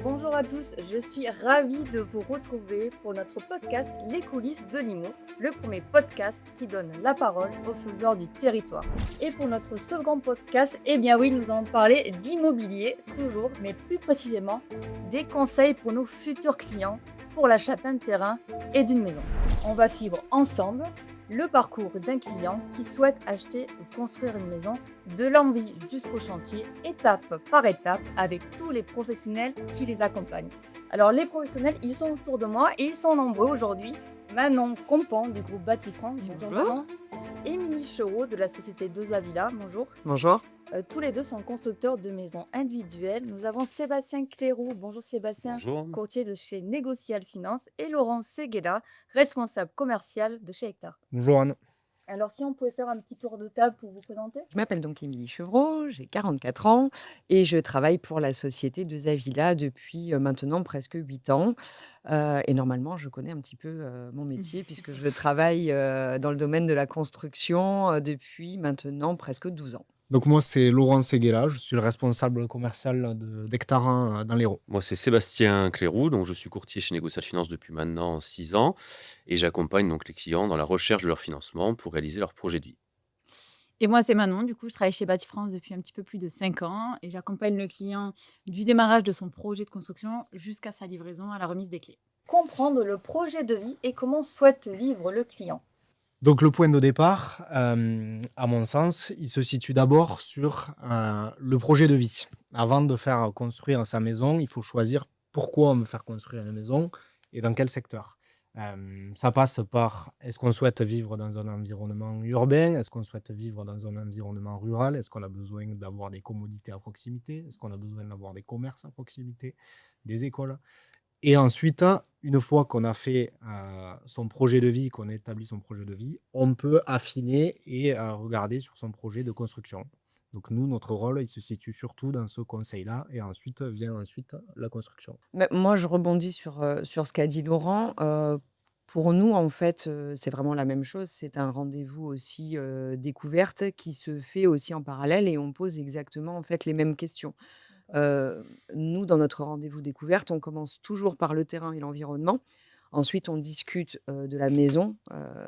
Bonjour à tous, je suis ravie de vous retrouver pour notre podcast Les coulisses de l'IMO, le premier podcast qui donne la parole aux faiseurs du territoire. Et pour notre second podcast, eh bien oui, nous allons parler d'immobilier, toujours, mais plus précisément des conseils pour nos futurs clients pour l'achat d'un terrain et d'une maison. On va suivre ensemble le parcours d'un client qui souhaite acheter ou construire une maison, de l'envie jusqu'au chantier, étape par étape, avec tous les professionnels qui les accompagnent. Alors les professionnels, ils sont autour de moi et ils sont nombreux aujourd'hui. Manon Compan du groupe Batifrance, bonjour Bonjour. Manon. Émilie Chereau de la société Dosa Villa, bonjour. Bonjour. Tous les deux sont constructeurs de maisons individuelles. Nous avons Sébastien Cléroux, bonjour Sébastien, Bonjour. courtier de chez Négocial Finance, et Laurent Seguela, responsable commercial de chez Hectare. Bonjour Anne. Alors si on pouvait faire un petit tour de table pour vous présenter. Je m'appelle donc Émilie Chevreau, j'ai 44 ans et je travaille pour la société de Zavilla depuis maintenant presque 8 ans. Et normalement, je connais un petit peu mon métier puisque je travaille dans le domaine de la construction depuis maintenant presque 12 ans. Donc moi c'est Laurent Seguela, je suis le responsable commercial d'Hectare dans l'Hérault. Moi, c'est Sébastien Cléroux, donc je suis courtier chez Négocial Finance depuis maintenant 6 ans et j'accompagne donc les clients dans la recherche de leur financement pour réaliser leur projet de vie. Et moi, c'est Manon. Du coup, je travaille chez Batifrance depuis un petit peu plus de 5 ans et j'accompagne le client du démarrage de son projet de construction jusqu'à sa livraison à la remise des clés. Comprendre le projet de vie et comment souhaite vivre le client. Donc le point de départ, à mon sens, il se situe d'abord sur le projet de vie. Avant de faire construire sa maison, il faut choisir pourquoi on veut faire construire une maison et dans quel secteur. Ça passe par est-ce qu'on souhaite vivre dans un environnement urbain, est-ce qu'on souhaite vivre dans un environnement rural, est-ce qu'on a besoin d'avoir des commodités à proximité, est-ce qu'on a besoin d'avoir des commerces à proximité, des écoles. Et ensuite, une fois qu'on a fait son projet de vie, qu'on a établi son projet de vie, on peut affiner et regarder sur son projet de construction. Donc nous, notre rôle, il se situe surtout dans ce conseil-là et ensuite vient la construction. Mais moi, je rebondis sur ce qu'a dit Laurent. Pour nous, en fait, c'est vraiment la même chose. C'est un rendez-vous aussi découverte qui se fait aussi en parallèle et on pose exactement en fait les mêmes questions. Nous, dans notre rendez-vous découverte, on commence toujours par le terrain et l'environnement. Ensuite, on discute de la maison,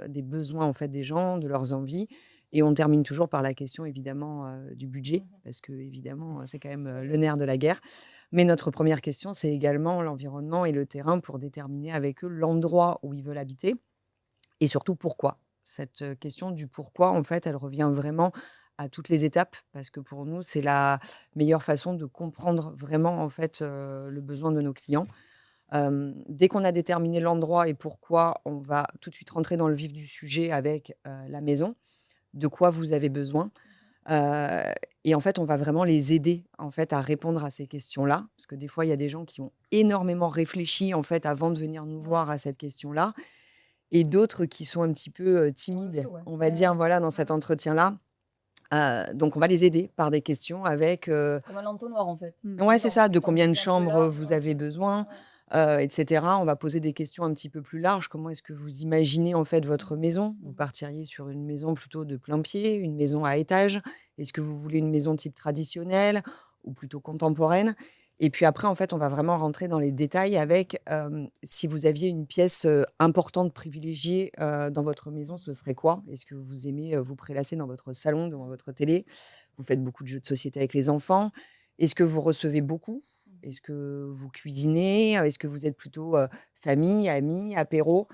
des besoins en fait des gens, de leurs envies, et on termine toujours par la question évidemment du budget, parce que évidemment c'est quand même le nerf de la guerre. Mais notre première question, c'est également l'environnement et le terrain pour déterminer avec eux l'endroit où ils veulent habiter et surtout pourquoi. Cette question du pourquoi, en fait, elle revient vraiment à toutes les étapes parce que pour nous, c'est la meilleure façon de comprendre vraiment, en fait, le besoin de nos clients. Dès qu'on a déterminé l'endroit et pourquoi, on va tout de suite rentrer dans le vif du sujet avec, la maison. De quoi vous avez besoin? Heu et en fait, on va vraiment les aider, en fait, à répondre à ces questions-là. Parce que des fois, il y a des gens qui ont énormément réfléchi, en fait, avant de venir nous voir à cette question-là et d'autres qui sont un petit peu, timides, flou, ouais. on va dire, voilà, dans cet entretien-là. Donc on va les aider par des questions avec, Comme un entonnoir en fait. ouais, c'est ça, de combien de Un peu chambres large, vous ok. avez besoin, Ouais. et cetera. On va poser des questions un petit peu plus larges. Comment est-ce que vous imaginez, en fait, votre maison? Vous partiriez sur une maison plutôt de plein pied, une maison à étage? Est-ce que vous voulez une maison type traditionnelle ou plutôt contemporaine? Et puis après, en fait, on va vraiment rentrer dans les détails avec, si vous aviez une pièce, importante, privilégiée, dans votre maison, ce serait quoi? Est-ce que vous aimez, vous prélasser dans votre salon, devant votre télé? Vous faites beaucoup de jeux de société avec les enfants? Est-ce que vous recevez beaucoup? Est-ce que vous cuisinez? Est-ce que vous êtes plutôt, famille, amis, apéro?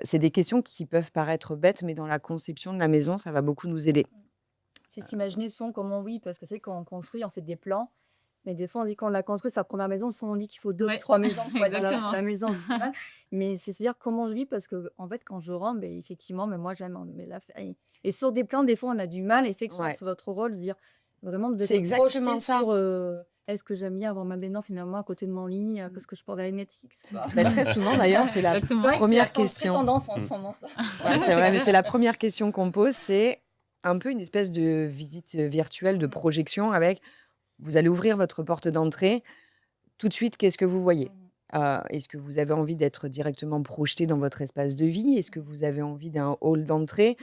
C'est des questions qui peuvent paraître bêtes, mais dans la conception de la maison, ça va beaucoup nous aider. C'est s'imaginer souvent comment oui, parce que c'est quand on construit, on fait des plans. Mais des fois, on dit quand on a construit sa première maison, souvent on dit qu'il faut deux, Ouais, trois maisons pour être dans exactement. la maison optimale. Mais c'est se dire comment je vis, parce que en fait, quand je rentre, ben, effectivement, mais moi j'aime. Mais là, et sur des plans, des fois, on a du mal. Et c'est que Ouais. c'est votre rôle de dire vraiment de C'est se exactement projeter ça. sur est-ce que j'aime bien avoir ma maison finalement à côté de mon lit, qu'est-ce que je peux regarder Netflix. Bah, très souvent d'ailleurs, c'est la Exactement. C'est vrai que première c'est très question. tendance en ce moment, ça. Ouais, c'est vrai, mais c'est la première question qu'on pose, c'est un peu une espèce de visite, virtuelle, de projection avec vous allez ouvrir votre porte d'entrée, tout de suite, qu'est-ce que vous voyez? Est-ce que vous avez envie d'être directement projeté dans votre espace de vie? Est-ce que vous avez envie d'un hall d'entrée,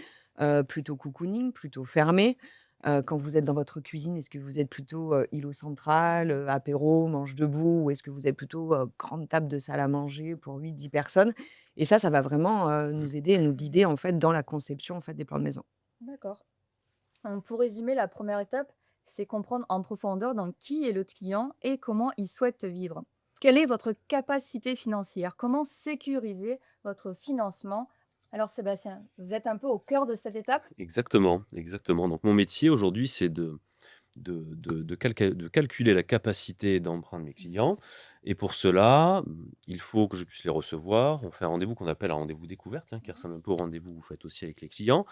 plutôt cocooning, plutôt fermé? Quand vous êtes dans votre cuisine, est-ce que vous êtes plutôt, îlot central, apéro, manche debout ou est-ce que vous êtes plutôt, grande table de salle à manger pour 8-10 personnes? Et ça va vraiment, nous aider et nous guider, en fait, dans la conception, en fait, des plans de maison. D'accord. Pour résumer, la première étape, c'est comprendre en profondeur dans qui est le client et comment il souhaite vivre. Quelle est votre capacité financière? Comment sécuriser votre financement? Alors Sébastien, vous êtes un peu au cœur de cette étape? Exactement, exactement. Donc mon métier aujourd'hui, c'est de calculer la capacité d'emprunt de mes clients et pour cela, il faut que je puisse les recevoir. On fait un rendez-vous qu'on appelle un rendez-vous découverte, hein, qui ressemble un peu au rendez-vous que vous faites aussi avec les clients.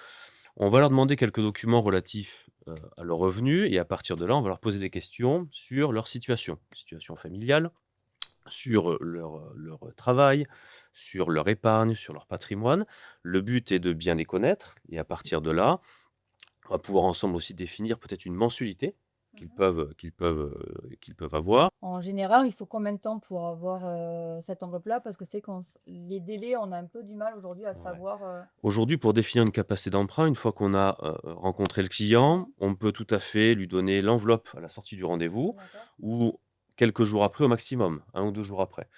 On va leur demander quelques documents relatifs, à leurs revenus et à partir de là, on va leur poser des questions sur leur situation familiale, sur, leur travail, sur leur épargne, sur leur patrimoine. Le but est de bien les connaître et à partir de là, on va pouvoir ensemble aussi définir peut-être une mensualité qu'ils peuvent avoir. En général, il faut combien de temps pour avoir cette enveloppe-là? Parce que c'est quand les délais, on a un peu du mal aujourd'hui à Ouais. savoir. Aujourd'hui, pour définir une capacité d'emprunt, une fois qu'on a, rencontré le client, on peut tout à fait lui donner l'enveloppe à la sortie du rendez-vous D'accord. ou quelques jours après au maximum, 1 ou 2 jours après.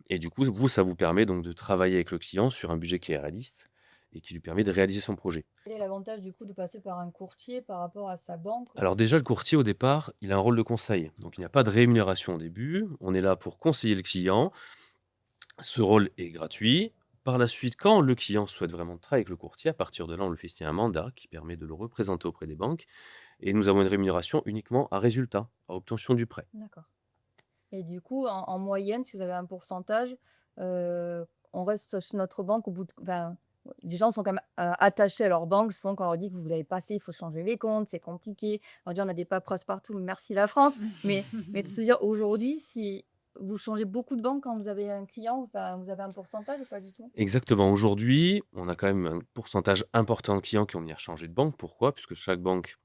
Et du coup, vous, ça vous permet donc de travailler avec le client sur un budget qui est réaliste et qui lui permet de réaliser son projet. Quel est l'avantage du coup de passer par un courtier par rapport à sa banque? Alors déjà, le courtier, au départ, il a un rôle de conseil. Donc il n'y a pas de rémunération au début. On est là pour conseiller le client. Ce rôle est gratuit. Par la suite, quand le client souhaite vraiment travailler avec le courtier, à partir de là, on lui fait signer un mandat qui permet de le représenter auprès des banques. Et nous avons une rémunération uniquement à résultat, à obtention du prêt. D'accord. Et du coup, en moyenne, si vous avez un pourcentage, on reste chez notre banque au bout de. Enfin, les gens sont quand même attachés à leur banque. Souvent, quand on leur dit que vous avez passé, il faut changer les comptes, c'est compliqué. On dit on a des paperasses partout, merci la France. Mais de se dire aujourd'hui, si vous changez beaucoup de banque quand vous avez un client, enfin, vous avez un pourcentage ou pas du tout? Exactement. Aujourd'hui, on a quand même un pourcentage important de clients qui vont venir changer de banque. Pourquoi? Puisque chaque banque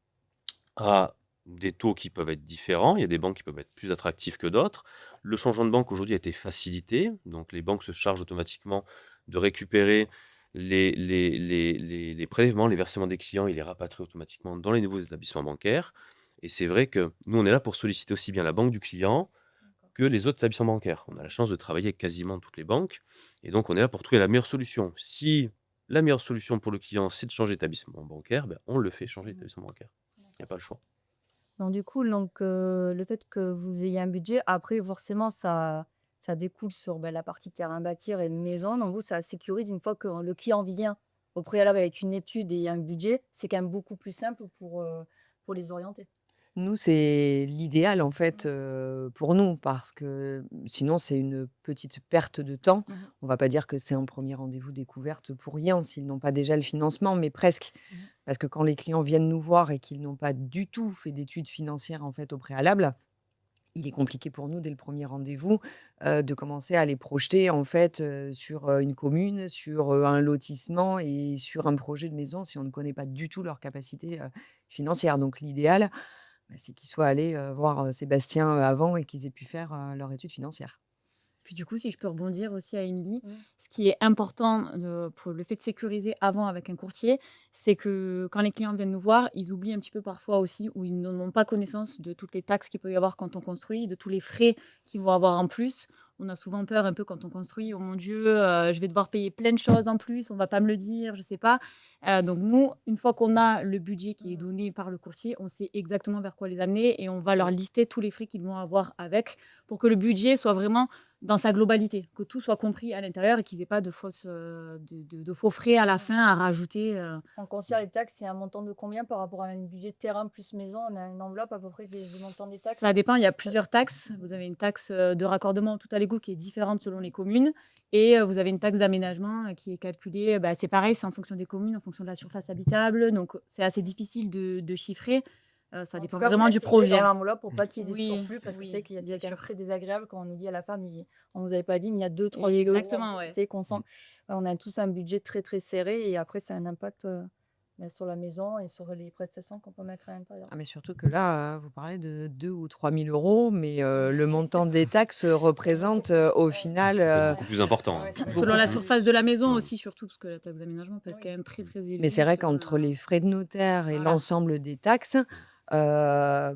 a des taux qui peuvent être différents. Il y a des banques qui peuvent être plus attractives que d'autres. Le changement de banque aujourd'hui a été facilité. Donc, les banques se chargent automatiquement de récupérer les prélèvements, les versements des clients et les rapatrient automatiquement dans les nouveaux établissements bancaires. Et c'est vrai que nous, on est là pour solliciter aussi bien la banque du client D'accord. que les autres établissements bancaires. On a la chance de travailler avec quasiment toutes les banques. Et donc, on est là pour trouver la meilleure solution. Si la meilleure solution pour le client, c'est de changer d'établissement bancaire, ben, on le fait changer d'établissement bancaire. Il n'y a pas le choix. Donc du coup, le fait que vous ayez un budget, après forcément ça découle sur, la partie terrain bâtir et maison. Donc vous, ça sécurise une fois que le client vient au préalable avec une étude et un budget, c'est quand même beaucoup plus simple pour les orienter. Nous, c'est l'idéal, en fait, pour nous parce que sinon c'est une petite perte de temps. Mmh. On va pas dire que c'est un premier rendez-vous découverte pour rien, s'ils n'ont pas déjà le financement, mais presque. Mmh. Parce que quand les clients viennent nous voir et qu'ils n'ont pas du tout fait d'études financières, en fait, au préalable, il est compliqué pour nous, dès le premier rendez-vous, de commencer à les projeter, en fait, sur, une commune, sur, un lotissement et sur un projet de maison si on ne connaît pas du tout leur capacité, financière. Donc l'idéal, c'est qu'ils soient allés, voir, Sébastien, avant et qu'ils aient pu faire, leur étude financière. Puis du coup, si je peux rebondir aussi à Émilie, Mmh. ce qui est important, pour le fait de sécuriser avant avec un courtier, c'est que quand les clients viennent nous voir, ils oublient un petit peu parfois aussi ou ils n'ont pas connaissance de toutes les taxes qu'il peut y avoir quand on construit, de tous les frais qu'ils vont avoir en plus. On a souvent peur un peu quand on construit: «Oh mon Dieu, je vais devoir payer plein de choses en plus, on va pas me le dire», je sais pas. Donc nous, une fois qu'on a le budget qui est Mmh. donné par le courtier, on sait exactement vers quoi les amener et on va leur lister tous les frais qu'ils vont avoir avec, pour que le budget soit vraiment dans sa globalité, que tout soit compris à l'intérieur et qu'ils aient pas de fausses, de faux frais à la fin à rajouter. On considère les taxes, c'est un montant de combien par rapport à un budget de terrain plus maison? On a une enveloppe à peu près des montants des taxes? Ça dépend, il y a plusieurs taxes. Vous avez une taxe, de raccordement tout à l'égout qui est différente selon les communes et vous avez une taxe d'aménagement, qui est calculée, c'est pareil, c'est en fonction des communes, en fonction de la surface habitable, donc c'est assez difficile de chiffrer. Ça En tout dépend cas, vous vraiment du mettez projet. dans l'enveloppe pour pas qu'il y ait des Oui, surplus parce que oui, c'est qu'il y a bien c'est quand même sûr. très désagréable quand on nous dit à la femme: «On vous avait pas dit, mais il y a 2 000-3 000 € en Exactement, plus». ouais. C'est qu'on sent on a tous un budget très, très serré et après ça a un impact, sur la maison et sur les prestations qu'on peut mettre à l'intérieur. Ah, mais surtout que là, vous parlez de 2 ou 3 000 €, mais le montant des taxes représente, au final, Ça peut être beaucoup plus important. Ouais, ça Selon la beaucoup surface de la maison Ouais. aussi, surtout, parce que la taxe d'aménagement peut être Oui. quand même très, très élevée. mais c'est vrai selon qu'entre la- les frais de notaire et Voilà. l'ensemble des taxes, enfin,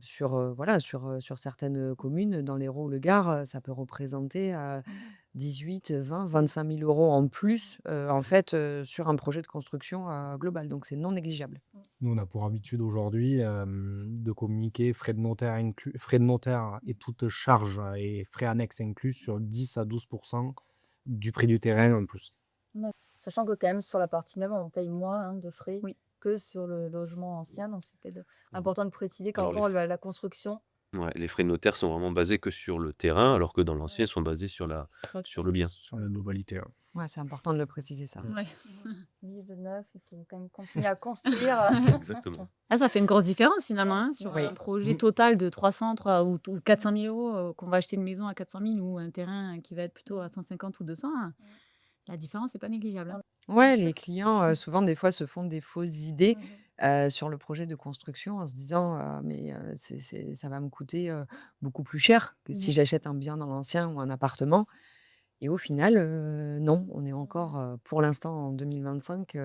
sur, voilà, sur certaines communes, dans l'Hérault ou le Gard, ça peut représenter, 18 000, 20 000, 25 000 € en plus, en fait, sur un projet de construction, global. Donc c'est non négligeable. Nous, on a pour habitude aujourd'hui de communiquer frais de notaire et toutes charges et frais annexes inclus sur 10 à 12% du prix du terrain en plus. Sachant que quand même sur la partie neuve, on paye moins de frais Oui. que sur le logement ancien. Donc c'est important de préciser Alors, qu'encore les la construction, Ouais, les frais de notaire sont vraiment basés que sur le terrain, alors que dans l'ancien, ils sont basés sur le bien. Sur la globalité. Hein. Ouais, c'est important de le préciser ça. Ouais. vive neuf, il faut quand même continuer à construire. Exactement. Ah, ça fait une grosse différence finalement hein, sur Oui. un projet total de 300 ou 400 000 € qu'on va acheter une maison à 400 000 ou un terrain qui va être plutôt à 150 ou 200. La différence n'est pas négligeable. hein. Ouais, les clients, souvent, des fois, se font des fausses idées, Mhm. sur le projet de construction en se disant, «Mais, ça va me coûter, beaucoup plus cher que si Mhm. j'achète un bien dans l'ancien ou un appartement». Et au final, non, on est encore, pour l'instant en 2025,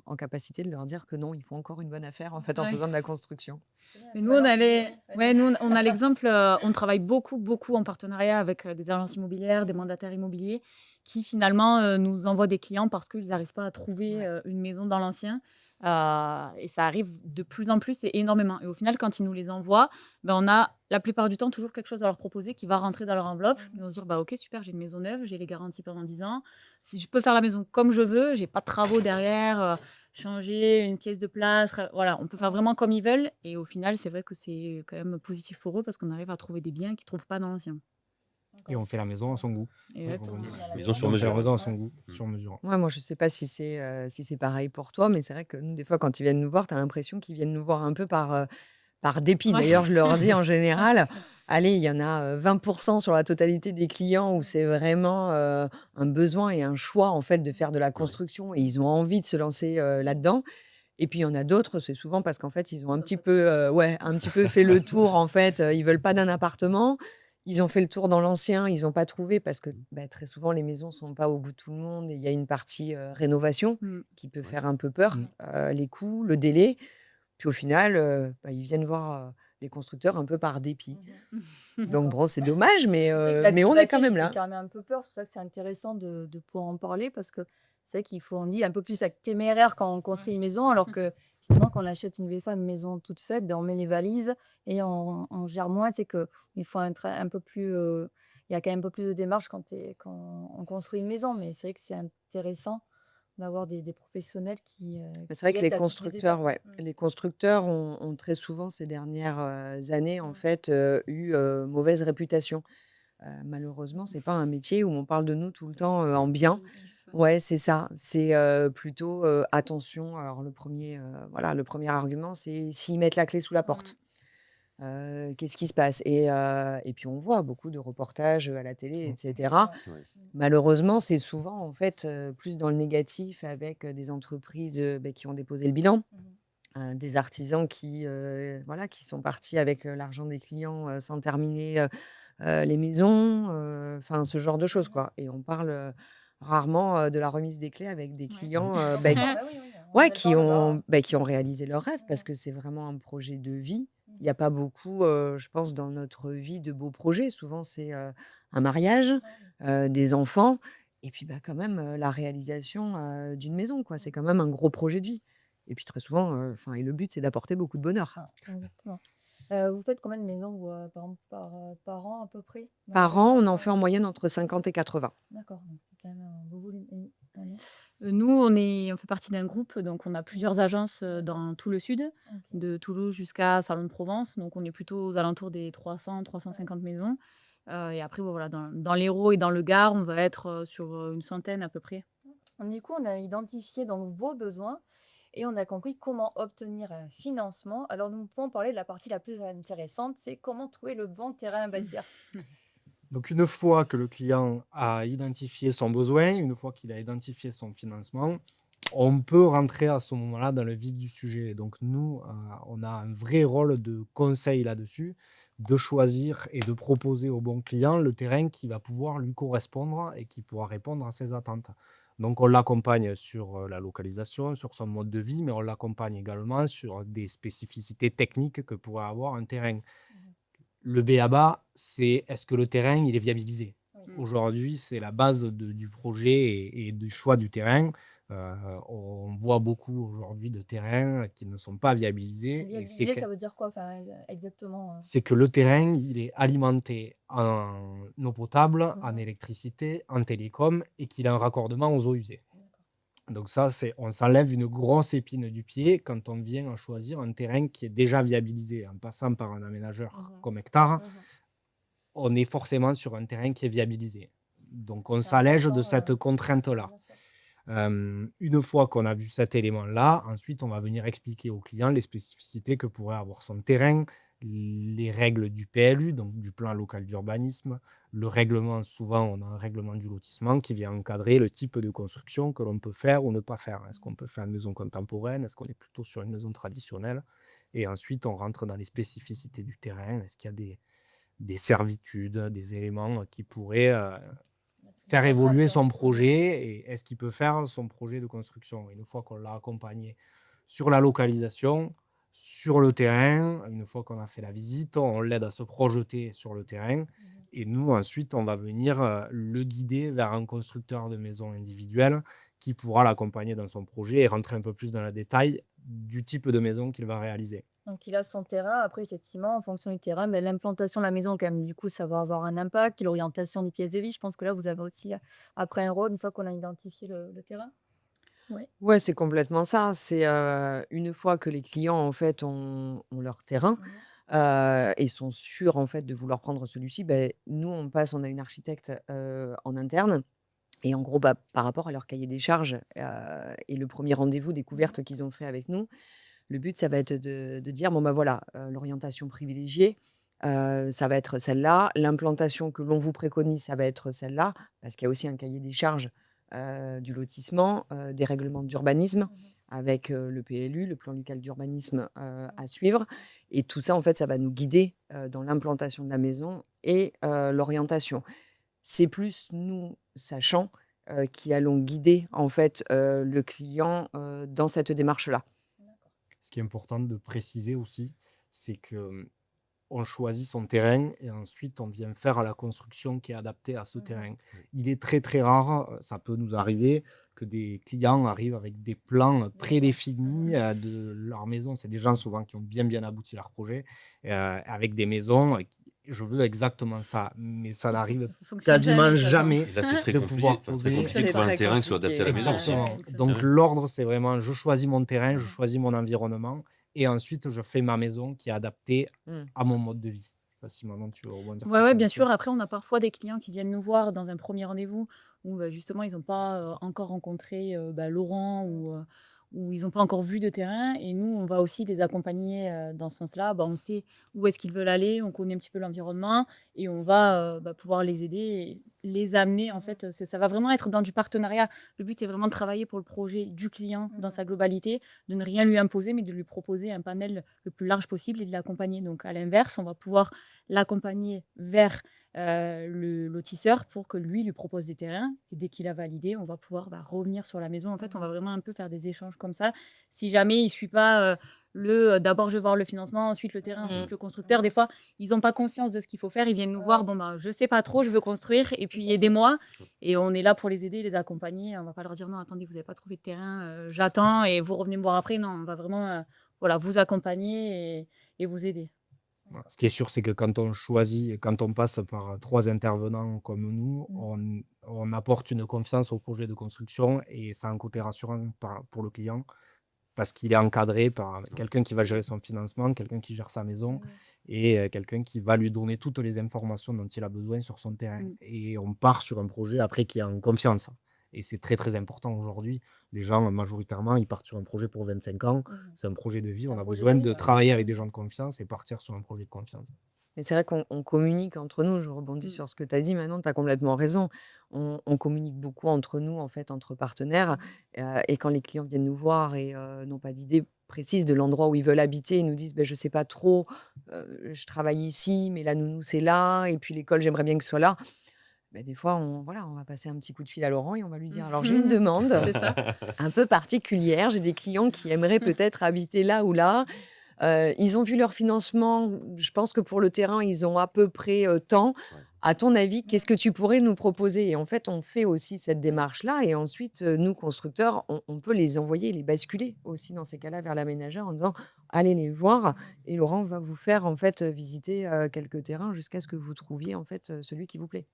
en capacité de leur dire que non, ils font encore une bonne affaire, en fait, en Ouais. faisant de la construction. Mais nous, on a l'exemple, on travaille beaucoup, beaucoup en partenariat avec des agences immobilières, des mandataires immobiliers qui finalement nous envoient des clients parce qu'ils n'arrivent pas à trouver Ouais. une maison dans l'ancien. Et ça arrive de plus en plus et énormément. Et au final, quand ils nous les envoient, ben, on a la plupart du temps toujours quelque chose à leur proposer qui va rentrer dans leur enveloppe. Ils vont se dire, bah, ok, super, j'ai une maison neuve, j'ai les garanties pendant 10 ans. Si je peux faire la maison comme je veux, j'ai pas de travaux derrière. Changer une pièce de place, voilà, on peut faire vraiment comme ils veulent. Et au final, c'est vrai que c'est quand même positif pour eux parce qu'on arrive à trouver des biens qu'ils ne trouvent pas dans l'ancien. Et on fait la maison à son goût. Exactement. Maison sur On fait la mesure. maison à son goût, sur mesure. Ouais, moi, je sais pas si c'est pareil pour toi, mais c'est vrai que nous, des fois, quand ils viennent nous voir, tu as l'impression qu'ils viennent nous voir un peu par dépit. Ouais. D'ailleurs, je leur dis en général, allez, il y en a 20% sur la totalité des clients où c'est vraiment un besoin et un choix en fait de faire de la construction et ils ont envie de se lancer là-dedans. Et puis il y en a d'autres, c'est souvent parce qu'en fait ils ont un petit peu, un petit peu fait le tour en fait. Ils veulent pas d'un appartement. Ils ont fait le tour dans l'ancien, ils n'ont pas trouvé parce que très souvent les maisons sont pas au goût de tout le monde et il y a une partie rénovation Mm. qui peut faire un peu peur, les coûts, le délai. Puis au final, ils viennent voir les constructeurs un peu par dépit. Donc bon, c'est dommage, mais on est quand même là. J'ai quand même un peu peur, c'est pour ça que c'est intéressant de pouvoir en parler parce que c'est vrai qu'il faut, on dit un peu plus la téméraire quand on construit une maison, alors que finalement, quand on achète une maison toute faite, on met les valises et on gère moins. C'est qu'il faut un peu plus. Il y a quand même un peu plus de démarches quand on construit une maison, mais c'est vrai que c'est intéressant d'avoir des professionnels qui. Mais c'est vrai qui que aident à toutes les étapes. les constructeurs ont très souvent ces dernières années en fait eu mauvaise réputation. Malheureusement, c'est pas un métier où on parle de nous tout le temps en bien. Ouais, c'est ça. C'est plutôt attention. Alors le premier argument, c'est s'ils mettent la clé sous la porte. Qu'est-ce qui se passe? Et puis on voit beaucoup de reportages à la télé, etc. Ouais. Malheureusement, c'est souvent en fait plus dans le négatif avec des entreprises qui ont déposé le bilan, des artisans qui sont partis avec l'argent des clients sans terminer les maisons, enfin ce genre de choses quoi. Et on parle rarement de la remise des clés avec des clients qui ont réalisé leur rêve parce que c'est vraiment un projet de vie. Il n'y a pas beaucoup, je pense, dans notre vie de beaux projets. Souvent, c'est un mariage, des enfants et puis quand même la réalisation d'une maison, quoi. C'est quand même un gros projet de vie. Et puis très souvent, et le but, c'est d'apporter beaucoup de bonheur. Exactement. Vous faites combien de maisons, vous, par exemple, par an à peu près? Par an, on en fait en moyenne entre 50 et 80. D'accord, donc c'est quand même un beau volume. Année. Nous, on fait partie d'un groupe, donc on a plusieurs agences dans tout le sud, Ok. de Toulouse jusqu'à Salon de Provence. Donc on est plutôt aux alentours des 300, 350 maisons. Et après, voilà, dans l'Hérault et dans le Gard, on va être sur une centaine à peu près. Du coup, on a identifié donc vos besoins et on a compris comment obtenir un financement. Alors, nous pouvons parler de la partie la plus intéressante, c'est comment trouver le bon terrain à bâtir. Donc une fois que le client a identifié son besoin, une fois qu'il a identifié son financement, on peut rentrer à ce moment-là dans le vif du sujet. Donc nous, on a un vrai rôle de conseil là-dessus, de choisir et de proposer au bon client le terrain qui va pouvoir lui correspondre et qui pourra répondre à ses attentes. Donc on l'accompagne sur la localisation, sur son mode de vie, mais on l'accompagne également sur des spécificités techniques que pourrait avoir un terrain. Le b.a.-ba, c'est est-ce que le terrain il est viabilisé? Oui. Aujourd'hui, c'est la base du projet et du choix du terrain. On voit beaucoup aujourd'hui de terrains qui ne sont pas viabilisés. Et Viabiliser, ça veut dire quoi? Enfin, exactement. c'est que le terrain, il est alimenté en eau potable, en Mhm. électricité, en télécom et qu'il a un raccordement aux eaux usées. Donc ça, on s'enlève une grosse épine du pied quand on vient à choisir un terrain qui est déjà viabilisé. En passant par un aménageur Mhm. comme Hectare, Mhm. on est forcément sur un terrain qui est viabilisé. Donc on C'est s'allège de important, cette contrainte-là. bien sûr. Une fois qu'on a vu cet élément-là, ensuite on va venir expliquer au client les spécificités que pourrait avoir son terrain, les règles du PLU, donc du plan local d'urbanisme, le règlement, souvent on a un règlement du lotissement qui vient encadrer le type de construction que l'on peut faire ou ne pas faire. Est-ce qu'on peut faire une maison contemporaine? Est-ce qu'on est plutôt sur une maison traditionnelle? Et ensuite on rentre dans les spécificités du terrain. Est-ce qu'il y a des servitudes, des éléments qui pourraient faire évoluer son projet et est-ce qu'il peut faire son projet de construction. Une fois qu'on l'a accompagné sur la localisation, sur le terrain, une fois qu'on a fait la visite, on l'aide à se projeter sur le terrain et nous, ensuite, on va venir le guider vers un constructeur de maisons individuelles qui pourra l'accompagner dans son projet et rentrer un peu plus dans le détail du type de maison qu'il va réaliser. Donc il a son terrain. Après, effectivement, en fonction du terrain, mais l'implantation de la maison, quand même, du coup, ça va avoir un impact. L'orientation des pièces de vie, je pense que là, vous avez aussi après un rôle une fois qu'on a identifié le terrain. Ouais, c'est complètement ça. C'est, une fois que les clients, en fait, ont leur terrain, et sont sûrs, en fait, de vouloir prendre celui-ci, beh, nous, on a une architecte, en interne et en gros, bah, par rapport à leur cahier des charges, et le premier rendez-vous découverte qu'ils ont fait avec nous, le but, ça va être de dire: «Bon, bah, voilà, l'orientation privilégiée, ça va être celle-là. L'implantation que l'on vous préconise, ça va être celle-là». Parce qu'il y a aussi un cahier des charges, du lotissement, des règlements d'urbanisme avec, le PLU, le plan local d'urbanisme, à suivre et tout ça, en fait, ça va nous guider, dans l'implantation de la maison et l'orientation. C'est plus nous, sachants, qui allons guider, en fait, le client, dans cette démarche-là. Ce qui est important de préciser aussi, c'est que on choisit son terrain et ensuite on vient faire la construction qui est adaptée à ce terrain. Il est très très rare, ça peut nous arriver, que des clients arrivent avec des plans prédéfinis de leur maison. C'est des gens souvent qui ont bien abouti leur projet, avec des maisons. Je veux exactement ça, mais ça n'arrive Ça fonctionne quasiment de toute façon. jamais Et là, c'est très de compliqué, pouvoir enfin, très poser. compliqué de C'est trouver un très terrain qui soit adapté à la compliqué. maison, quoi. Ouais, Exactement. fonctionne Donc pas. l'ordre, c'est vraiment je choisis mon terrain, je choisis mon environnement et ensuite je fais ma maison qui est adaptée Mmh. à mon mode de vie. Je sais pas si maintenant tu veux rebondir Ouais, peut-être ouais, bien là-dessus. sûr. Après, on a parfois des clients qui viennent nous voir dans un premier rendez-vous où, bah, justement, ils n'ont pas, encore rencontré, bah, Laurent ou ils n'ont pas encore vu de terrain et nous, on va aussi les accompagner, dans ce sens-là. Bah, on sait où est-ce qu'ils veulent aller, on connaît un petit peu l'environnement et on va, bah, pouvoir les aider et les amener. En fait, ça va vraiment être dans du partenariat. Le but, c'est vraiment de travailler pour le projet du client dans sa globalité, de ne rien lui imposer, mais de lui proposer un panel le plus large possible et de l'accompagner. Donc à l'inverse, on va pouvoir l'accompagner vers le lotisseur pour que lui propose des terrains. Et dès qu'il a validé, on va pouvoir revenir sur la maison. En fait, on va vraiment un peu faire des échanges comme ça. Si jamais il ne suit pas d'abord je vais voir le financement, ensuite le terrain, ensuite le constructeur, des fois, ils n'ont pas conscience de ce qu'il faut faire. Ils viennent nous voir, bon, bah, je ne sais pas trop, je veux construire, et puis aidez-moi. Et on est là pour les aider, les accompagner. On ne va pas leur dire non, attendez, vous n'avez pas trouvé de terrain, j'attends et vous revenez me voir après. Non, on va vraiment voilà, vous accompagner et vous aider. Voilà. Ce qui est sûr, c'est que quand on choisit, quand on passe par 3 intervenants comme nous, on apporte une confiance au projet de construction et ça a un côté rassurant pour le client parce qu'il est encadré par quelqu'un qui va gérer son financement, quelqu'un qui gère sa maison et quelqu'un qui va lui donner toutes les informations dont il a besoin sur son terrain. Et on part sur un projet après qui est en confiance. Et c'est très, très important aujourd'hui. Les gens, majoritairement, ils partent sur un projet pour 25 ans. C'est un projet de vie. C'est On un a projet besoin de vie, de ouais. travailler avec des gens de confiance et partir sur un projet de confiance. Mais c'est vrai qu'on communique entre nous. Je rebondis Mmh. sur ce que tu as dit maintenant, tu as complètement raison. On communique beaucoup entre nous, en fait, entre partenaires. Et quand les clients viennent nous voir et n'ont pas d'idée précise de l'endroit où ils veulent habiter, ils nous disent: «Beh, je ne sais pas trop, je travaille ici, mais la nounou, c'est là et puis l'école, j'aimerais bien que ce soit là». Beh, des fois, on va passer un petit coup de fil à Laurent et on va lui dire: «Alors j'ai une demande C'est ça. un peu particulière. J'ai des clients qui aimeraient peut-être habiter là ou là. Ils ont vu leur financement. Je pense que pour le terrain, ils ont à peu près, tant. Ouais. À ton avis, qu'est-ce que tu pourrais nous proposer?» Et en fait, on fait aussi cette démarche-là et ensuite, nous constructeurs, on peut les envoyer, les basculer aussi dans ces cas-là vers l'aménageur en disant: «Allez les voir et Laurent va vous faire en fait, visiter, quelques terrains jusqu'à ce que vous trouviez en fait, celui qui vous plaît».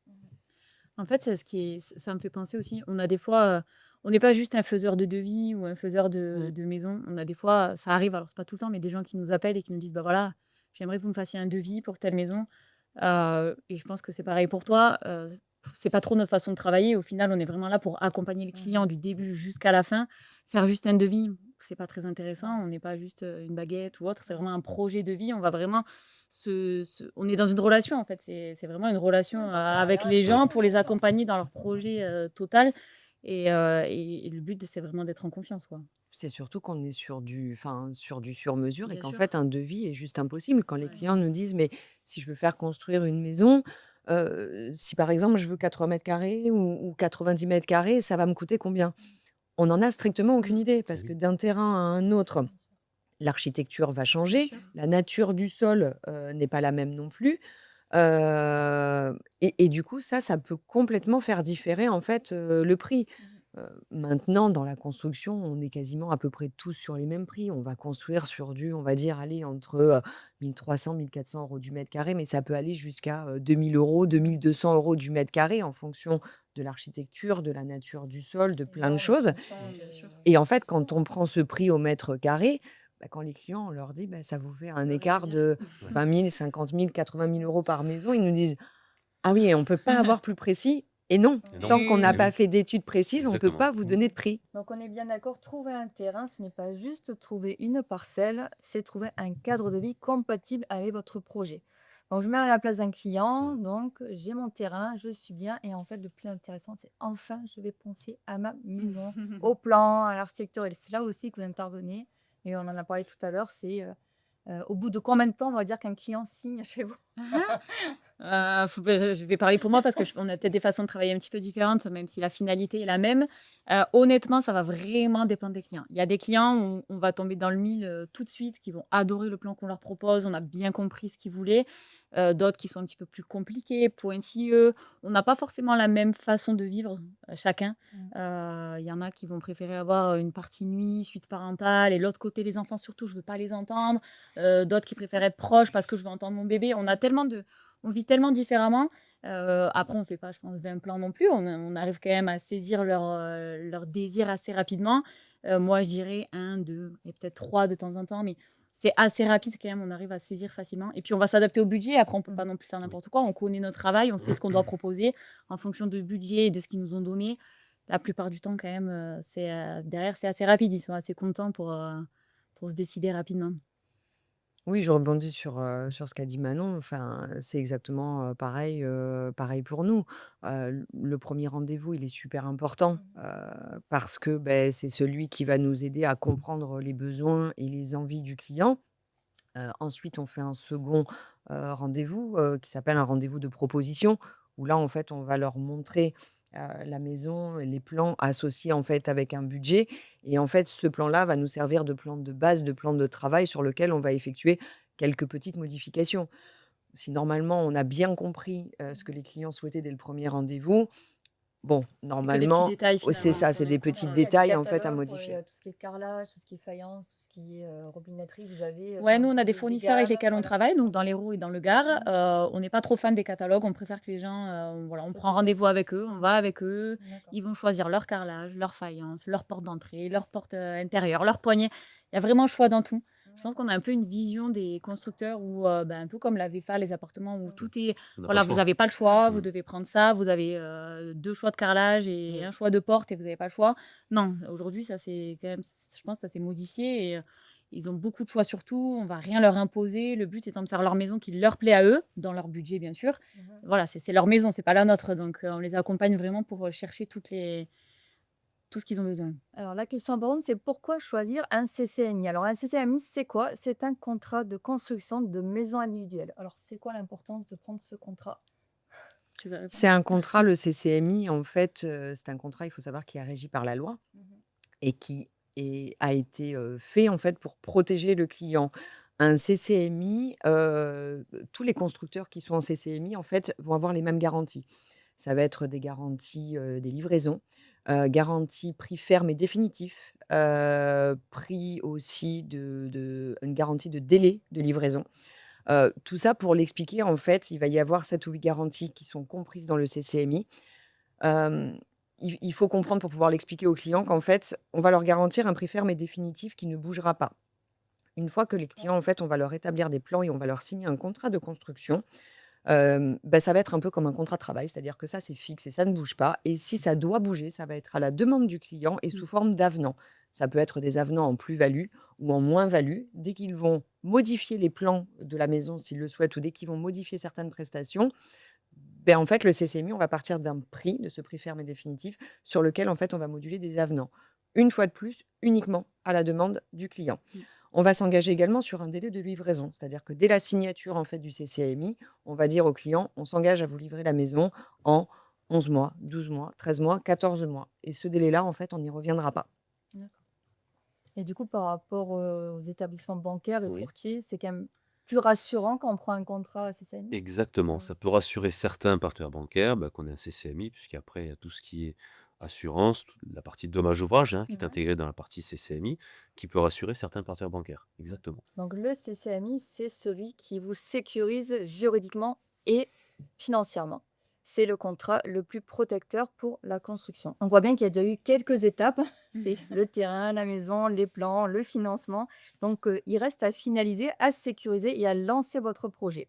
En fait, c'est ce qui est ça me fait penser aussi, on a des fois, on n'est pas juste un faiseur de devis ou un faiseur Mmh. de maisons. On a des fois, ça arrive, alors c'est pas tout le temps, mais des gens qui nous appellent et qui nous disent: «Bah, voilà, j'aimerais que vous me fassiez un devis pour telle maison». Et je pense que c'est pareil pour toi, c'est pas trop notre façon de travailler. Au final, on est vraiment là pour accompagner le client du début jusqu'à la fin. Faire juste un devis, c'est pas très intéressant. On n'est pas juste, une baguette ou autre, c'est vraiment un projet de vie. On va vraiment on est dans une relation, en fait. C'est vraiment une relation, avec les Ouais. gens pour les accompagner dans leur projet, total et le but, c'est vraiment d'être en confiance, quoi. C'est surtout qu'on est sur du sur-mesure et Bien qu'en sûr. fait, un devis est juste impossible. Quand les Ouais. clients nous disent: «Mais si je veux faire construire une maison, si par exemple je veux 80 m² ou 90 m², ça va me coûter combien?» On n'en a strictement aucune Non, idée Eh parce que oui. d'un terrain à un autre, l'architecture va bien changer, sûr. la nature du sol, n'est pas la même non plus. Et du coup, ça peut complètement faire différer, en fait, le prix. Mmh. Maintenant, dans la construction, on est quasiment à peu près tous sur les mêmes prix. On va construire sur du, on va dire, aller entre, 1 300-1 400 € du mètre carré, mais ça peut aller jusqu'à, 2 000 €, 2 200 € du mètre carré en fonction de l'architecture, de la nature du sol, de plein de choses. Bien sûr. Et en fait, quand on prend ce prix au mètre carré, bah, quand les clients, on leur dit: «Bah, ça vous fait Ça un veut rien écart dire. de Ouais. 20 000, 50 000, 80 000 € par maison», ils nous disent: «Ah oui, et on peut pas avoir plus précis?» Et non, Et non. tant qu'on n'a Eh pas oui. fait d'études précises, on ne peut Exactement. pas vous donner de prix. Donc on est bien d'accord, trouver un terrain, ce n'est pas juste trouver une parcelle, c'est trouver un cadre de vie compatible avec votre projet. Donc je mets à la place d'un client, Mmh. donc j'ai mon terrain, je suis bien, et en fait le plus intéressant, c'est enfin je vais penser à ma maison, au plan, à l'architecture, et c'est là aussi que vous intervenez. Et on en a parlé tout à l'heure, c'est au bout de combien de temps on va dire qu'un client signe chez vous? Je vais parler pour moi parce que on a peut-être des façons de travailler un petit peu différentes, même si la finalité est la même. Honnêtement, ça va vraiment dépendre des clients. Il y a des clients où on va tomber dans le mille, tout de suite, qui vont adorer le plan qu'on leur propose. On a bien compris ce qu'ils voulaient. D'autres qui sont un petit peu plus compliqués, pointilleux. On n'a pas forcément la même façon de vivre, chacun. Mmh. Il y en a qui vont préférer avoir une partie nuit, suite parentale, et l'autre côté, les enfants surtout, je veux pas les entendre. D'autres qui préfèrent être proches parce que je veux entendre mon bébé. On vit tellement différemment. Après, on fait pas, je pense, 20 plans non plus. On arrive quand même à saisir leur désir assez rapidement. Moi, je dirais 1, 2 et peut-être 3 de temps en temps, mais c'est assez rapide quand même, on arrive à saisir facilement et puis on va s'adapter au budget. Après, on peut pas non plus faire Oui. n'importe quoi. On connaît notre travail, on sait ce qu'on doit proposer en fonction du budget et de ce qu'ils nous ont donné. La plupart du temps quand même, derrière, c'est assez rapide. Ils sont assez contents pour se décider rapidement. Oui, je rebondis sur ce qu'a dit Manon. Enfin, c'est exactement, pareil, pareil pour nous. Le 1er rendez-vous, il est super important, parce que, beh, c'est celui qui va nous aider à comprendre les besoins et les envies du client. Ensuite, on fait un second rendez-vous, qui s'appelle un rendez-vous de proposition, où là, en fait, on va leur montrer, la maison, les plans associés, en fait, avec un budget. Et en fait, ce plan-là va nous servir de plan de base, de plan de travail sur lequel on va effectuer quelques petites modifications. Si normalement, on a bien compris, ce que les clients souhaitaient dès le premier rendez-vous, bon, C'est que des petits normalement, détails c'est finalement ça, qu'on c'est des inclut petits dans Il y a des détails, en fait, à catalogues pour modifier. tout ce qui est carrelage, tout ce qui est faïence, tout ce qui est robinetterie, vous avez Ouais, nous, on a des des fournisseurs avec gammes, lesquels on voilà. travaille, donc dans l'Hérault et dans le Gard. Mhm. On n'est pas trop fan des catalogues. On préfère que les gens, voilà, on Se prend déplacent. rendez-vous avec eux, on va avec eux. D'accord. Ils vont choisir leur carrelage, leur faïence, leur porte d'entrée, leur porte intérieure, leur poignée. Il y a vraiment choix dans tout. Je pense qu'on a un peu une vision des constructeurs où, ben, un peu comme la VFA, les appartements où tout est, On n'a pas voilà, le vous choix. n'avez pas le choix, vous Mmh. devez prendre ça, vous avez 2 choix de carrelage et un choix de porte et vous n'avez pas le choix. Non, aujourd'hui, ça c'est quand même, je pense, que ça s'est modifié Ils ont beaucoup de choix sur tout, on va rien leur imposer. Le but étant de faire leur maison qui leur plaît à eux, dans leur budget bien sûr. Voilà, c'est leur maison, c'est pas la nôtre. Donc on les accompagne vraiment pour chercher tout ce qu'ils ont besoin. Alors, la question importante, c'est pourquoi choisir un CCMI? Alors, un CCMI, c'est quoi? C'est un contrat de construction de maison individuelle. Alors, c'est quoi l'importance de prendre ce contrat? Tu veux répondre? C'est un contrat, le CCMI, en fait, c'est un contrat, il faut savoir, qui est régi par la loi et qui a été fait, en fait, pour protéger le client. Un CCMI, tous les constructeurs qui sont en CCMI, en fait, vont avoir les mêmes garanties. Ça va être des garanties des livraisons, garantie prix ferme et définitif, prix aussi une garantie de délai de livraison. Tout ça pour l'expliquer, en fait, il va y avoir 7 ou 8 garanties qui sont comprises dans le CCMI. Hem, il faut comprendre pour pouvoir l'expliquer aux clients qu'en fait, on va leur garantir un prix ferme et définitif qui ne bougera pas. Une fois que les clients, en fait, on va leur établir des plans et on va leur signer un contrat de construction, ça va être un peu comme un contrat de travail, c'est-à-dire que ça, c'est fixe et ça ne bouge pas. Et si ça doit bouger, ça va être à la demande du client et sous forme d'avenant. Ça peut être des avenants en plus-value ou en moins-value. Dès qu'ils vont modifier les plans de la maison s'ils le souhaitent ou dès qu'ils vont modifier certaines prestations, en fait, le CCMI, on va partir d'un prix, de ce prix ferme et définitif, sur lequel, en fait, on va moduler des avenants. Une fois de plus, uniquement à la demande du client. On va s'engager également sur un délai de livraison, c'est-à-dire que dès la signature, en fait, du CCMI, on va dire au client, on s'engage à vous livrer la maison en 11 mois, 12 mois, 13 mois, 14 mois. Et ce délai-là, en fait, on n'y reviendra pas. D'accord. Et du coup, par rapport aux établissements bancaires et Oui. courtiers, c'est quand même plus rassurant quand on prend un contrat CCMI? Exactement, Ouais. ça peut rassurer certains partenaires bancaires, qu'on ait un CCMI, puisqu'après, il y a tout ce qui est assurance, la partie dommage ouvrage qui est Ouais. intégrée dans la partie CCMI, qui peut rassurer certains partenaires bancaires. Exactement. Donc, le CCMI, c'est celui qui vous sécurise juridiquement et financièrement. C'est le contrat le plus protecteur pour la construction. On voit bien qu'il y a déjà eu quelques étapes. C'est le terrain, la maison, les plans, le financement. Donc, il reste à finaliser, à sécuriser et à lancer votre projet.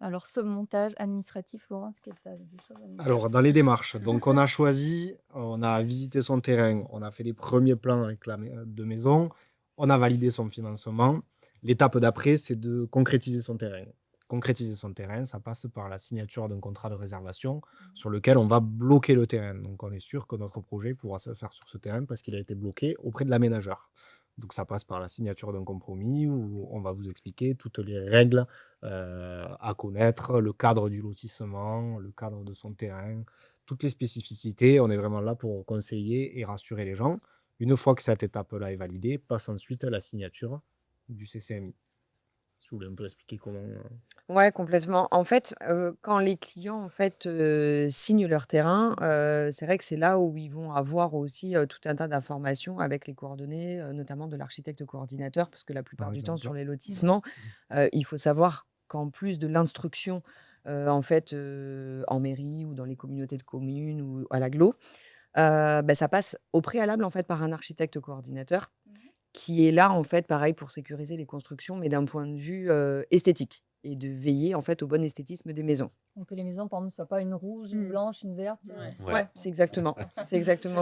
Alors, ce montage administratif, Laurent, est-ce que tu as des choses à nous dire? Alors, dans les démarches, donc on a choisi, on a visité son terrain, on a fait les premiers plans avec de maison, on a validé son financement. L'étape d'après, c'est de concrétiser son terrain. Concrétiser son terrain, ça passe par la signature d'un contrat de réservation sur lequel on va bloquer le terrain. Donc, on est sûr que notre projet pourra se faire sur ce terrain parce qu'il a été bloqué auprès de l'aménageur. Donc, ça passe par la signature d'un compromis où on va vous expliquer toutes les règles à connaître, le cadre du lotissement, le cadre de son terrain, toutes les spécificités. On est vraiment là pour conseiller et rassurer les gens. Une fois que cette étape-là est validée, passe ensuite la signature du CCMI. Si vous voulez un peu expliquer comment. Ouais, complètement. En fait, quand les clients, en fait, signent leur terrain, c'est vrai que c'est là où ils vont avoir aussi, tout un tas d'informations avec les coordonnées, notamment de l'architecte coordinateur, parce que la plupart Par du temps, exemple. sur les lotissements, il faut savoir qu'en plus de l'instruction, en fait, en mairie ou dans les communautés de communes ou à l'agglo, ça passe au préalable, en fait, par un architecte coordinateur qui est là, en fait, pareil, pour sécuriser les constructions, mais d'un point de vue, esthétique et de veiller, en fait, au bon esthétisme des maisons. Donc, que les maisons, par exemple, ne soient pas une rouge, une blanche, une verte. Ouais. Ouais, c'est exactement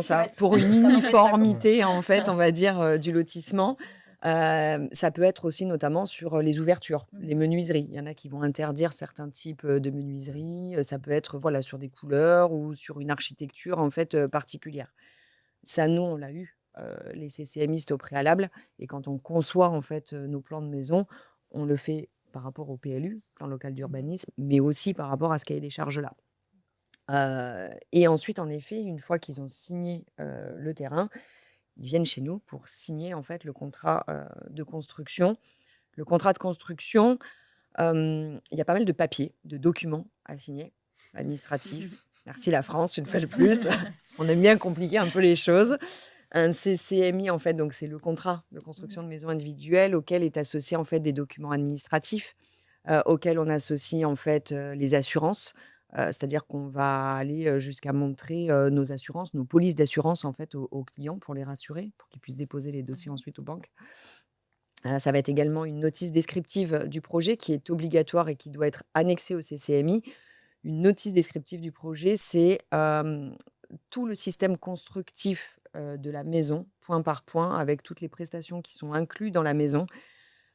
ça. Ouais, Pour une ça m'embête, ça, quoi. uniformité, en fait, on va dire, du lotissement. Ça peut être aussi notamment sur, les ouvertures, les menuiseries. Il y en a qui vont interdire certains types, de menuiseries, ça peut être, voilà, sur des couleurs ou sur une architecture, en fait, particulière. Ça, nous, on l'a eu, les CCMistes au préalable et quand on conçoit, en fait, nos plans de maison, on le fait par rapport au PLU, plan local d'urbanisme, mais aussi par rapport à ce cahier des charges-là. Et ensuite, en effet, une fois qu'ils ont signé, le terrain, ils viennent chez nous pour signer, en fait, le contrat, de construction. Le contrat de construction, il y a pas mal de papiers, de documents à signer, administratifs. Merci la France, une fois de plus. On aime bien compliquer un peu les choses. Un CCMI, en fait, donc c'est le contrat de construction de maison individuelle auquel est associé, en fait, des documents administratifs, auxquels on associe, en fait, les assurances. C'est-à-dire qu'on va aller, jusqu'à montrer, nos assurances, nos polices d'assurance, en fait, aux clients pour les rassurer, pour qu'ils puissent déposer les dossiers ensuite aux banques. Ça va être également une notice descriptive du projet qui est obligatoire et qui doit être annexée au CCMI. Une notice descriptive du projet, c'est, tout le système constructif, de la maison, point par point, avec toutes les prestations qui sont incluses dans la maison,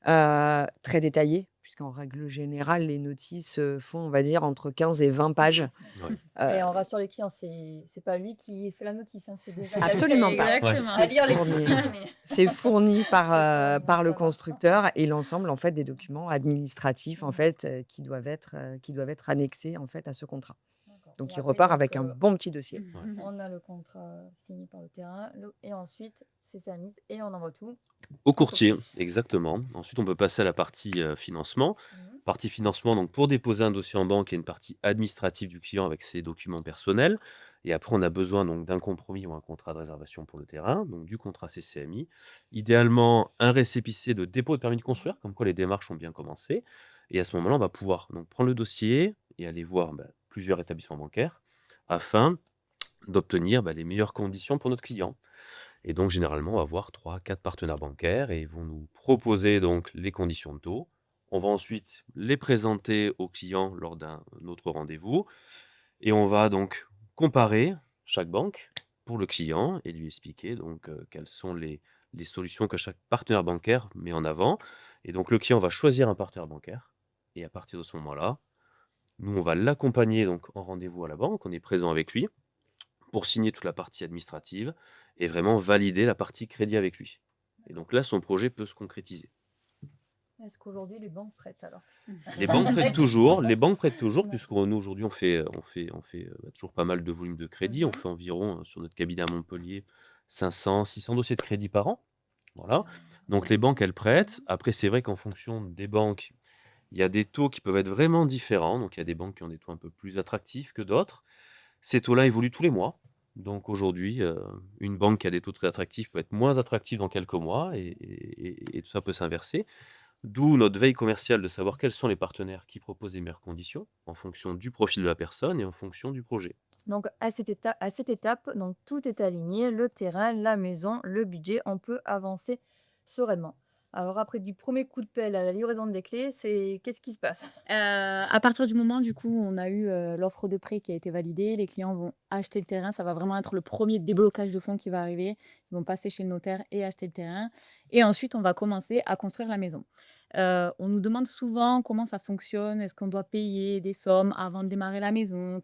très détaillées, puisqu'en règle générale, les notices, font, on va dire, entre 15 et 20 pages. Ouais. Heu, Et on rassure les clients, c'est pas lui qui fait la notice, hein, c'est déjà Absolument pas. Exactement. à lire les fourni. clients, mais C'est fourni par, c'est fourni, par le ça marche. constructeur et l'ensemble, en fait, des documents administratifs, en Mmh. fait, qui doivent être annexés, en fait, à ce contrat. D'accord. Donc Et il après, repart donc, avec un bon petit dossier. on a le contrat signé par le terrain, et ensuite, c'est sa mise et on envoie tout Au au courtier, courtier. exactement. Ensuite, on peut passer à la partie financement. Mhm. Partie financement, donc pour déposer un dossier en banque, il y a une partie administrative du client avec ses documents personnels. Et après, on a besoin donc d'un compromis ou un contrat de réservation pour le terrain, donc du contrat CCMI. Idéalement, un récépissé de dépôt de permis de construire, comme quoi les démarches ont bien commencé. Et à ce moment-là, on va pouvoir donc prendre le dossier et aller voir plusieurs établissements bancaires afin d'obtenir les meilleures conditions pour notre client. Et donc, généralement, on va voir 3, 4 partenaires bancaires et ils vont nous proposer donc les conditions de taux. On va ensuite les présenter au client lors d'un autre rendez-vous et on va donc comparer chaque banque pour le client et lui expliquer donc quelles sont les solutions que chaque partenaire bancaire met en avant. Et donc, le client va choisir un partenaire bancaire et à partir de ce moment-là, nous, on va l'accompagner donc en rendez-vous à la banque, on est présent avec lui pour signer toute la partie administrative et vraiment valider la partie crédit avec lui. Et donc là, son projet peut se concrétiser. Est-ce qu'aujourd'hui, les banques prêtent alors? Les banques prêtent toujours, Ouais. puisque nous, aujourd'hui, on fait toujours pas mal de volume de crédit. On Mhm. fait environ, sur notre cabinet à Montpellier, 500, 600 dossiers de crédit par an. Voilà. Donc les banques, elles prêtent. Après, c'est vrai qu'en fonction des banques, il y a des taux qui peuvent être vraiment différents. Donc il y a des banques qui ont des taux un peu plus attractifs que d'autres. Ces taux-là évoluent tous les mois. Donc aujourd'hui, une banque qui a des taux très attractifs peut être moins attractive dans quelques mois et tout ça peut s'inverser. D'où notre veille commerciale de savoir quels sont les partenaires qui proposent les meilleures conditions en fonction du profil de la personne et en fonction du projet. Donc, à cette étape, donc, tout est aligné, le terrain, la maison, le budget, on peut avancer sereinement. Alors, après du premier coup de pelle à la livraison des clés, qu'est-ce qui se passe? À partir du moment, du coup, où on a eu l'offre de prêt qui a été validée, les clients vont acheter le terrain. Ça va vraiment être le premier déblocage de fonds qui va arriver. Ils vont passer chez le notaire et acheter le terrain. Et ensuite, on va commencer à construire la maison. On nous demande souvent comment ça fonctionne. Est-ce qu'on doit payer des sommes avant de démarrer la maison?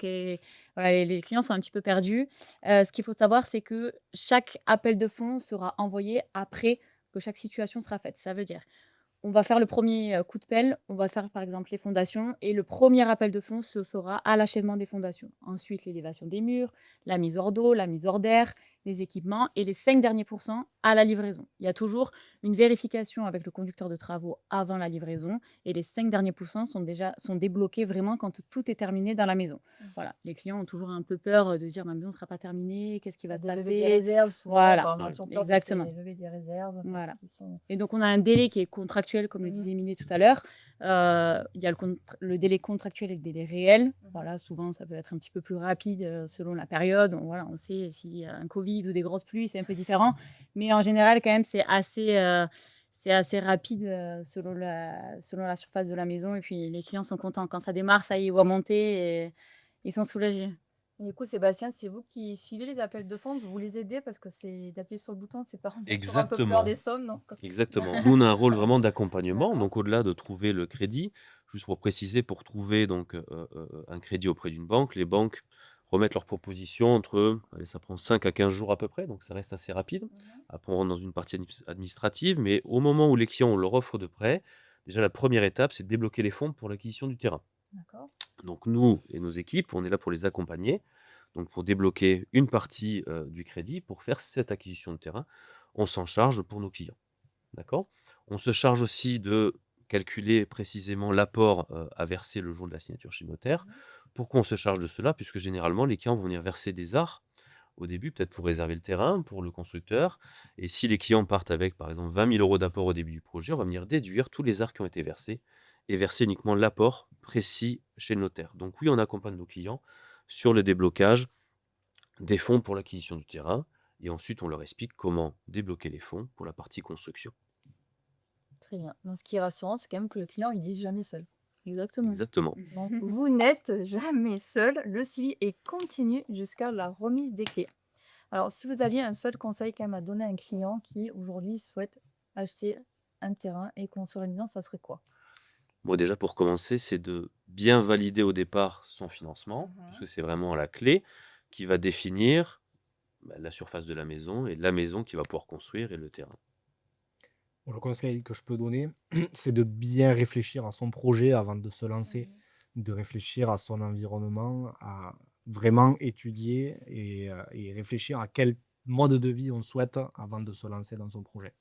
Voilà, les clients sont un petit peu perdus. Ce qu'il faut savoir, c'est que chaque appel de fonds sera envoyé après que chaque situation sera faite. Ça veut dire on va faire le premier coup de pelle, on va faire par exemple les fondations et le premier appel de fonds se fera à l'achèvement des fondations. Ensuite, l'élévation des murs, la mise hors d'eau, la mise hors d'air, les équipements et les 5 derniers pourcents à la livraison. Il y a toujours une vérification avec le conducteur de travaux avant la livraison et les 5 derniers pourcents sont débloqués vraiment quand tout est terminé dans la maison. Voilà, les clients ont toujours un peu peur de dire ma maison ne sera pas terminée, qu'est-ce qui va se Lever des passer? réserves, souvent, Voilà, quand on a toujours peur, exactement. c'est lever des réserves. Voilà. Qui sont... Et donc, on a un délai qui est contractuel, comme le disait Miné tout à l'heure. Il y a le délai contractuel et le délai réel. Voilà, souvent, ça peut être un petit peu plus rapide selon la période. Voilà, on sait s'il y a un Covid ou des grosses pluies, c'est un peu différent. Mais en général, quand même, c'est assez rapide selon la surface de la maison. Et puis, les clients sont contents. Quand ça démarre, ça y est, ils voient monter et ils sont soulagés. Et du coup, Sébastien, c'est vous qui suivez les appels de fonds, vous les aidez parce que c'est d'appuyer sur le bouton, c'est pas on a toujours un peu peur Exactement. des sommes, non? Exactement. Nous, on a un rôle vraiment d'accompagnement. D'accord. Donc, au-delà de trouver le crédit, juste pour préciser, pour trouver donc un crédit auprès d'une banque, les banques remettent leurs propositions entre, allez, ça prend 5 à 15 jours à peu près, donc ça reste assez rapide. Après, on rentre dans une partie administrative, mais au moment où les clients ont leur offre de prêt, déjà la première étape, c'est de débloquer les fonds pour l'acquisition du terrain. D'accord. Donc, nous et nos équipes, on est là pour les accompagner, donc pour débloquer une partie du crédit pour faire cette acquisition de terrain. On s'en charge pour nos clients. D'accord? On se charge aussi de calculer précisément l'apport à verser le jour de la signature chez le notaire. Pourquoi on se charge de cela? Puisque généralement, les clients vont venir verser des arts au début, peut-être pour réserver le terrain, pour le constructeur. Et si les clients partent avec, par exemple, 20 000 euros d'apport au début du projet, on va venir déduire tous les arts qui ont été versés et verser uniquement l'apport précis chez le notaire. Donc oui, on accompagne nos clients sur le déblocage des fonds pour l'acquisition du terrain. Et ensuite, on leur explique comment débloquer les fonds pour la partie construction. Très bien. Donc, ce qui est rassurant, c'est quand même que le client, il n'est jamais seul. Exactement. Exactement. Donc, vous n'êtes jamais seul. Le suivi est continu jusqu'à la remise des clés. Alors, si vous aviez un seul conseil quand même à donner à un client qui aujourd'hui souhaite acheter un terrain et construire une maison, ça serait quoi? Moi, déjà, pour commencer, c'est de bien valider au départ son financement, parce que c'est vraiment la clé qui va définir la surface de la maison et la maison qu'il va pouvoir construire et le terrain. Bon, le conseil que je peux donner, c'est de bien réfléchir à son projet avant de se lancer, de réfléchir à son environnement, à vraiment étudier et réfléchir à quel mode de vie on souhaite avant de se lancer dans son projet.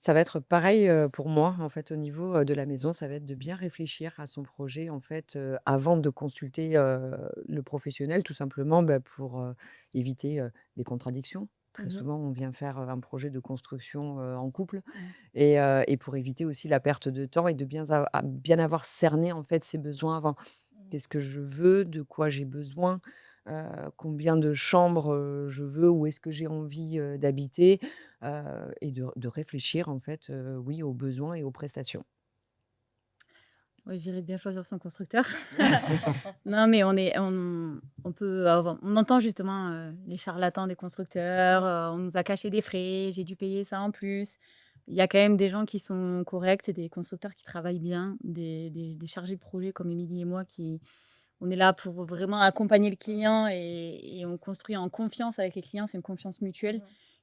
Ça va être pareil, pour moi, en fait, au niveau, de la maison. Ça va être de bien réfléchir à son projet, en fait, avant de consulter, le professionnel, tout simplement, pour, éviter, les contradictions. Très Mmh. souvent, on vient faire, un projet de construction, en couple Mmh. et pour éviter aussi la perte de temps et de bien avoir cerné, en fait, ses besoins avant. Qu'est-ce que je veux? De quoi j'ai besoin? Combien de chambres, je veux? Où est-ce que j'ai envie, d'habiter? Et de réfléchir en fait, oui, aux besoins et aux prestations. Ouais, je dirais de bien choisir son constructeur. Non, mais on peut avoir on entend justement, les charlatans des constructeurs, «On nous a caché des frais, j'ai dû payer ça en plus». Il y a quand même des gens qui sont corrects et des constructeurs qui travaillent bien, des chargés de projet comme Émilie et moi qui on est là pour vraiment accompagner le client et on construit en confiance avec les clients, c'est une confiance mutuelle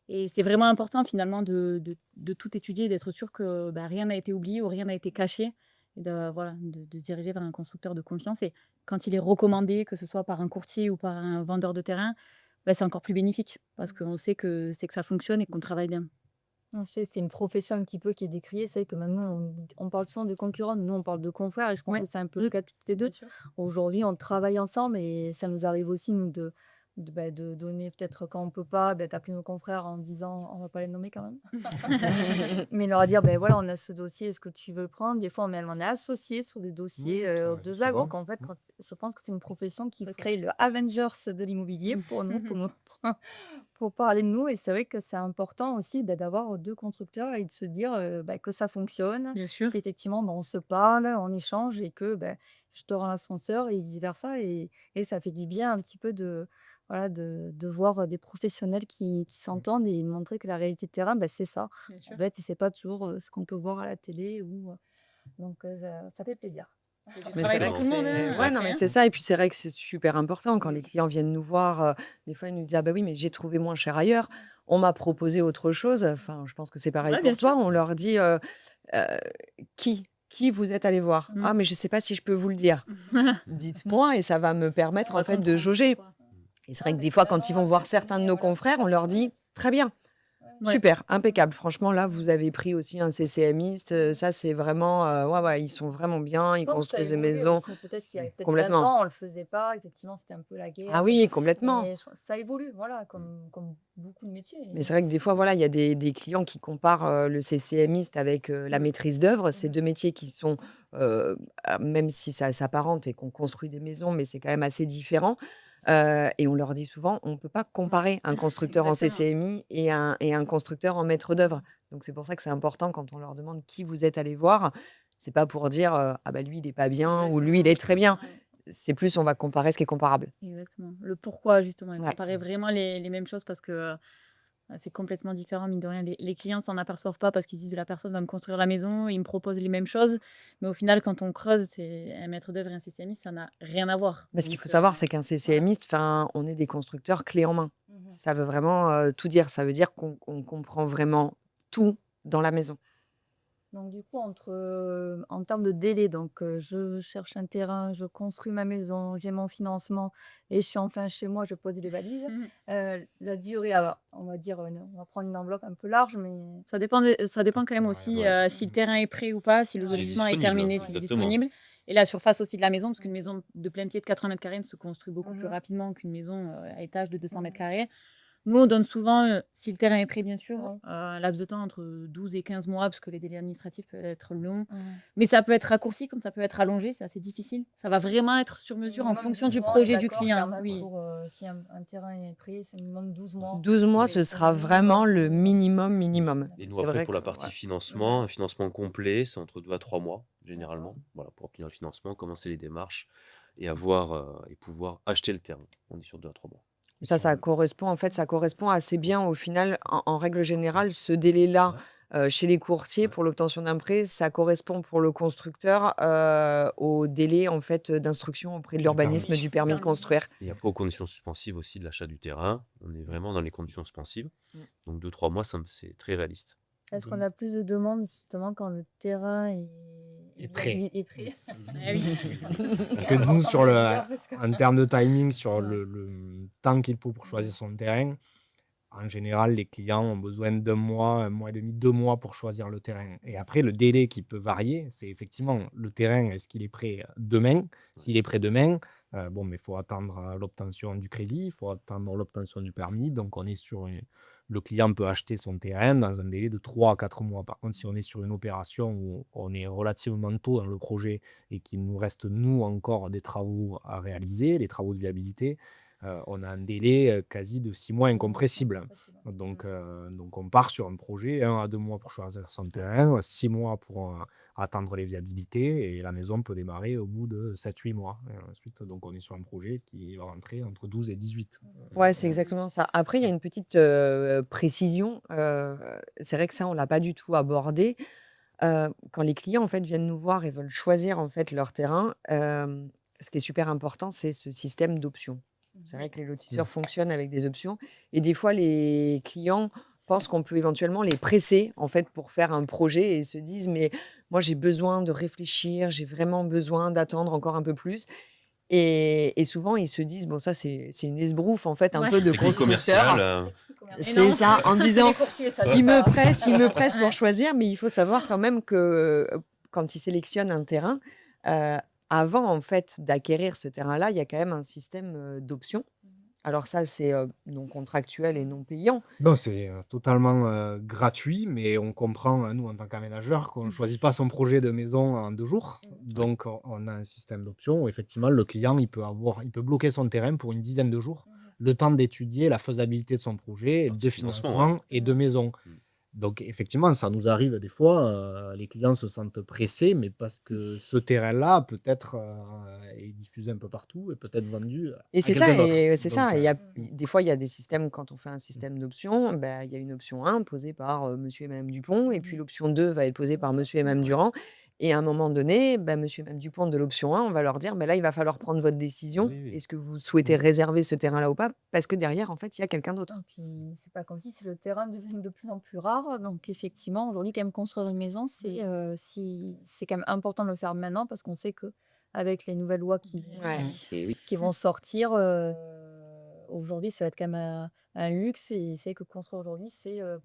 et c'est vraiment important finalement de tout étudier, d'être sûr que, bah, rien n'a été oublié ou rien n'a été caché et de se diriger vers un constructeur de confiance et quand il est recommandé, que ce soit par un courtier ou par un vendeur de terrain, bah, c'est encore plus bénéfique parce qu'on sait que c'est que ça fonctionne et qu'on travaille bien. On sait, c'est une profession un petit peu qui est décriée. C'est vrai que maintenant, on parle souvent de concurrents, nous, on parle de confrères et je pense Ouais, que c'est un peu le cas de toutes les deux. bien sûr. Aujourd'hui, on travaille ensemble et ça nous arrive aussi, nous, de donner peut-être quand on peut pas, d'appeler nos confrères en disant, on va pas les nommer quand même, mais leur dire, ben voilà, on a ce dossier, est-ce que tu veux le prendre? Des fois, on est associés sur des dossiers Ça arrive de agro, souvent. qu'en fait, je pense que c'est une profession qui crée le Avengers de l'immobilier pour nous, pour parler de nous et c'est vrai que c'est important aussi, d'avoir 2 constructeurs et de se dire, que ça fonctionne, Bien sûr. qu'effectivement, on se parle, on échange et que, je te rends l'ascenseur et vice versa et ça fait du bien un petit peu voilà, de voir, des professionnels qui s'entendent et montrer que la réalité de terrain, c'est ça, Bien en sûr. fait et c'est pas toujours, ce qu'on peut voir à la télé ou, donc ça fait plaisir. Il y a du Mais c'est travail vrai pour que tout le monde, c'est hein, ouais, non, après, mais hein. c'est ça et puis c'est vrai que c'est super important quand les clients viennent nous voir, des fois ils nous disent: «Ah bah oui, mais j'ai trouvé moins cher ailleurs. On m'a proposé autre chose». Enfin, je pense que c'est pareil Ouais, bien pour sûr. toi. On leur dit, heu: «Qui vous êtes allés voir?» Mmh. «Ah mais je sais pas si je peux vous le dire». «Dites-moi» et ça va me On permettre en va fait de comprendre jauger pourquoi. et c'est vrai que des fois quand ils vont voir certains de nos confrères, on leur dit: «Très bien». Ouais. Super, impeccable. Franchement, là, vous avez pris aussi un CCMiste, ça, c'est vraiment, ouais, ouais, ils sont vraiment bien, Je ils pense que ça a construisent des évolué maisons aussi. Peut-être qu'il y a peut-être 20 complètement. ans, on le faisait pas. Effectivement, c'était un peu la Ah guerre. oui, complètement. Mais ça évolue, voilà, comme beaucoup de métiers. Mais c'est vrai que des fois, voilà, il y a des clients qui comparent, le CCMiste avec, la maîtrise d'œuvre. C'est 2 métiers qui sont, même si ça s'apparente et qu'on construit des maisons, mais c'est quand même assez différent, et on leur dit souvent: «On ne peut pas comparer un constructeur en Exactement. CCMI et un constructeur en maître d'œuvre». Donc c'est pour ça que c'est important quand on leur demande qui vous êtes allés voir, c'est pas pour dire, «Ah bah, lui, il est pas bien» ou «Lui, il Exactement. est très bien». Ouais. C'est plus on va comparer ce qui est comparable. Exactement. Le pourquoi justement et Ouais. comparer vraiment les mêmes choses parce que, c'est complètement différent mine de rien. Les clients s'en aperçoivent pas parce qu'ils disent: «La personne va me construire la maison, il me propose les mêmes choses». Mais au final, quand on creuse, c'est un maître d'œuvre et un CCMI, ça n'a rien à voir. Mais ce qu'il faut Donc savoir, c'est qu'un voilà. CCMiste, enfin, on est des constructeurs clés en main. Mhm. Ça veut vraiment, tout dire. Ça veut dire qu'on comprend vraiment tout dans la maison. Donc, du coup, en termes de délai, donc, je cherche un terrain, je construis ma maison, j'ai mon financement et je suis enfin chez moi, je pose les valises. Mmh. La durée, alors, on va dire, on va prendre une enveloppe un peu large, mais Ça dépend quand même Ouais, aussi, Ouais. si le terrain est prêt ou pas, si le S'il est lotissement est disponible, terminé, s'il est exactement. disponible et la surface aussi de la maison, parce qu'une maison de plein pied de 80 m² ne se construit beaucoup plus Mhm. rapidement qu'une maison, à étage de 200 Mhm. m². Nous, on donne souvent, si le terrain est prêt bien sûr, Ouais. un laps de temps entre 12 et 15 mois, parce que les délais administratifs peuvent être longs. Mhm. Mais ça peut être raccourci comme ça peut être allongé, c'est assez difficile. Ça va vraiment être sur C'est mesure en minimum fonction 12 du mois, on est projet du d'accord quand client, même oui. pour si un terrain est pris, c'est minimum 12 mois. 12 mois, C'est ce c'est sera le vraiment le minimum. minimum. Et nous, C'est après, vrai pour que la partie ouais. financement, un financement complet, c'est entre 2 à 3 mois, D'accord. généralement. Voilà, pour obtenir le financement, commencer les démarches et avoir, et pouvoir acheter le terrain. On est sur 2 à 3 mois. Ça correspond assez bien au final, en règle générale, ce délai-là, chez les courtiers Ouais. pour l'obtention d'un prêt, ça correspond pour le constructeur, au délai en fait, d'instruction auprès de Du l'urbanisme permis. du permis de construire. Et après, aux conditions suspensives aussi de l'achat du terrain, on est vraiment dans les conditions suspensives. Mmh. Donc 2-3 mois, c'est très réaliste. Est-ce qu'on a plus de demandes justement quand le terrain Est prêt. est prêt Ah oui. Parce que nous, sur On le, va dire, parce que- en termes de timing, sur Ouais. le temps qu'il faut pour choisir son terrain, en général, les clients ont besoin d'1 mois, 1 mois et demi, 2 mois pour choisir le terrain. Et après, le délai qui peut varier, c'est effectivement le terrain, est-ce qu'il est prêt demain? S'il est prêt demain, bon, mais il faut attendre l'obtention du crédit, il faut attendre l'obtention du permis. Donc, le client peut acheter son terrain dans un délai de 3 à 4 mois. Par contre, si on est sur une opération où on est relativement tôt dans le projet et qu'il nous reste, nous, encore des travaux à réaliser, les travaux de viabilité, on a un délai quasi de 6 mois incompressible. Donc on part sur un projet, 1 à 2 mois pour choisir son terrain, 6 mois pour attendre les viabilités et la maison peut démarrer au bout de 7-8 mois. Et ensuite, donc on est sur un projet qui va rentrer entre 12 et 18. Ouais, c'est exactement ça. Après, il y a une petite, précision, c'est vrai que ça, on l'a pas du tout abordé. Quand les clients, en fait, viennent nous voir et veulent choisir, en fait, leur terrain, ce qui est super important, c'est ce système d'options. C'est vrai que les lotisseurs fonctionnent avec des options et des fois, les clients pensent qu'on peut éventuellement les presser, en fait, pour faire un projet et se disent: «Mais moi, j'ai besoin de réfléchir, j'ai vraiment besoin d'attendre encore un peu plus». Et souvent, ils se disent, bon, ça, c'est une esbrouffe, en fait, un Ouais. peu de Technique constructeur. commerciale, Et C'est non. ça, en disant, Les courtiers, ça il se me fait, hein. presse pour Ouais. choisir, mais il faut savoir quand même que quand ils sélectionnent un terrain, avant, en fait, d'acquérir ce terrain-là, il y a quand même un système d'options. Alors ça, c'est non contractuel et non payant. Non, c'est totalement gratuit, mais on comprend, nous, en tant qu'aménageurs, qu'on ne choisit pas son projet de maison en 2 jours. Donc, on a un système d'options où, effectivement, le client, il peut bloquer son terrain pour une dizaine de jours, le temps d'étudier la faisabilité de son projet, Partie de financement, financement et de maison. Mm. Donc, effectivement, ça nous arrive des fois, les clients se sentent pressés, mais parce que ce terrain-là, peut-être, est diffusé un peu partout et peut-être vendu Et à c'est ça, quelqu'un d'autre. et c'est Donc, ça. Des fois, il y a des systèmes, quand on fait un système d'options, ben, il y a une option 1 posée par monsieur et madame Dupont, et puis l'option 2 va être posée par monsieur et madame Durand. Et à un moment donné, ben, monsieur et madame Dupont de l'option 1, on va leur dire, ben, là, il va falloir prendre votre décision. Oui, oui. Est-ce que vous souhaitez réserver ce terrain-là ou pas? Parce que derrière, en fait, il y a quelqu'un d'autre. Et puis, c'est pas comme si le terrain devenait de plus en plus rare. Donc, effectivement, aujourd'hui, quand même, construire une maison, c'est quand même important de le faire maintenant parce qu'on sait que avec les nouvelles lois Ouais. qui vont sortir, aujourd'hui, ça va être quand même un luxe. Et c'est que construire aujourd'hui,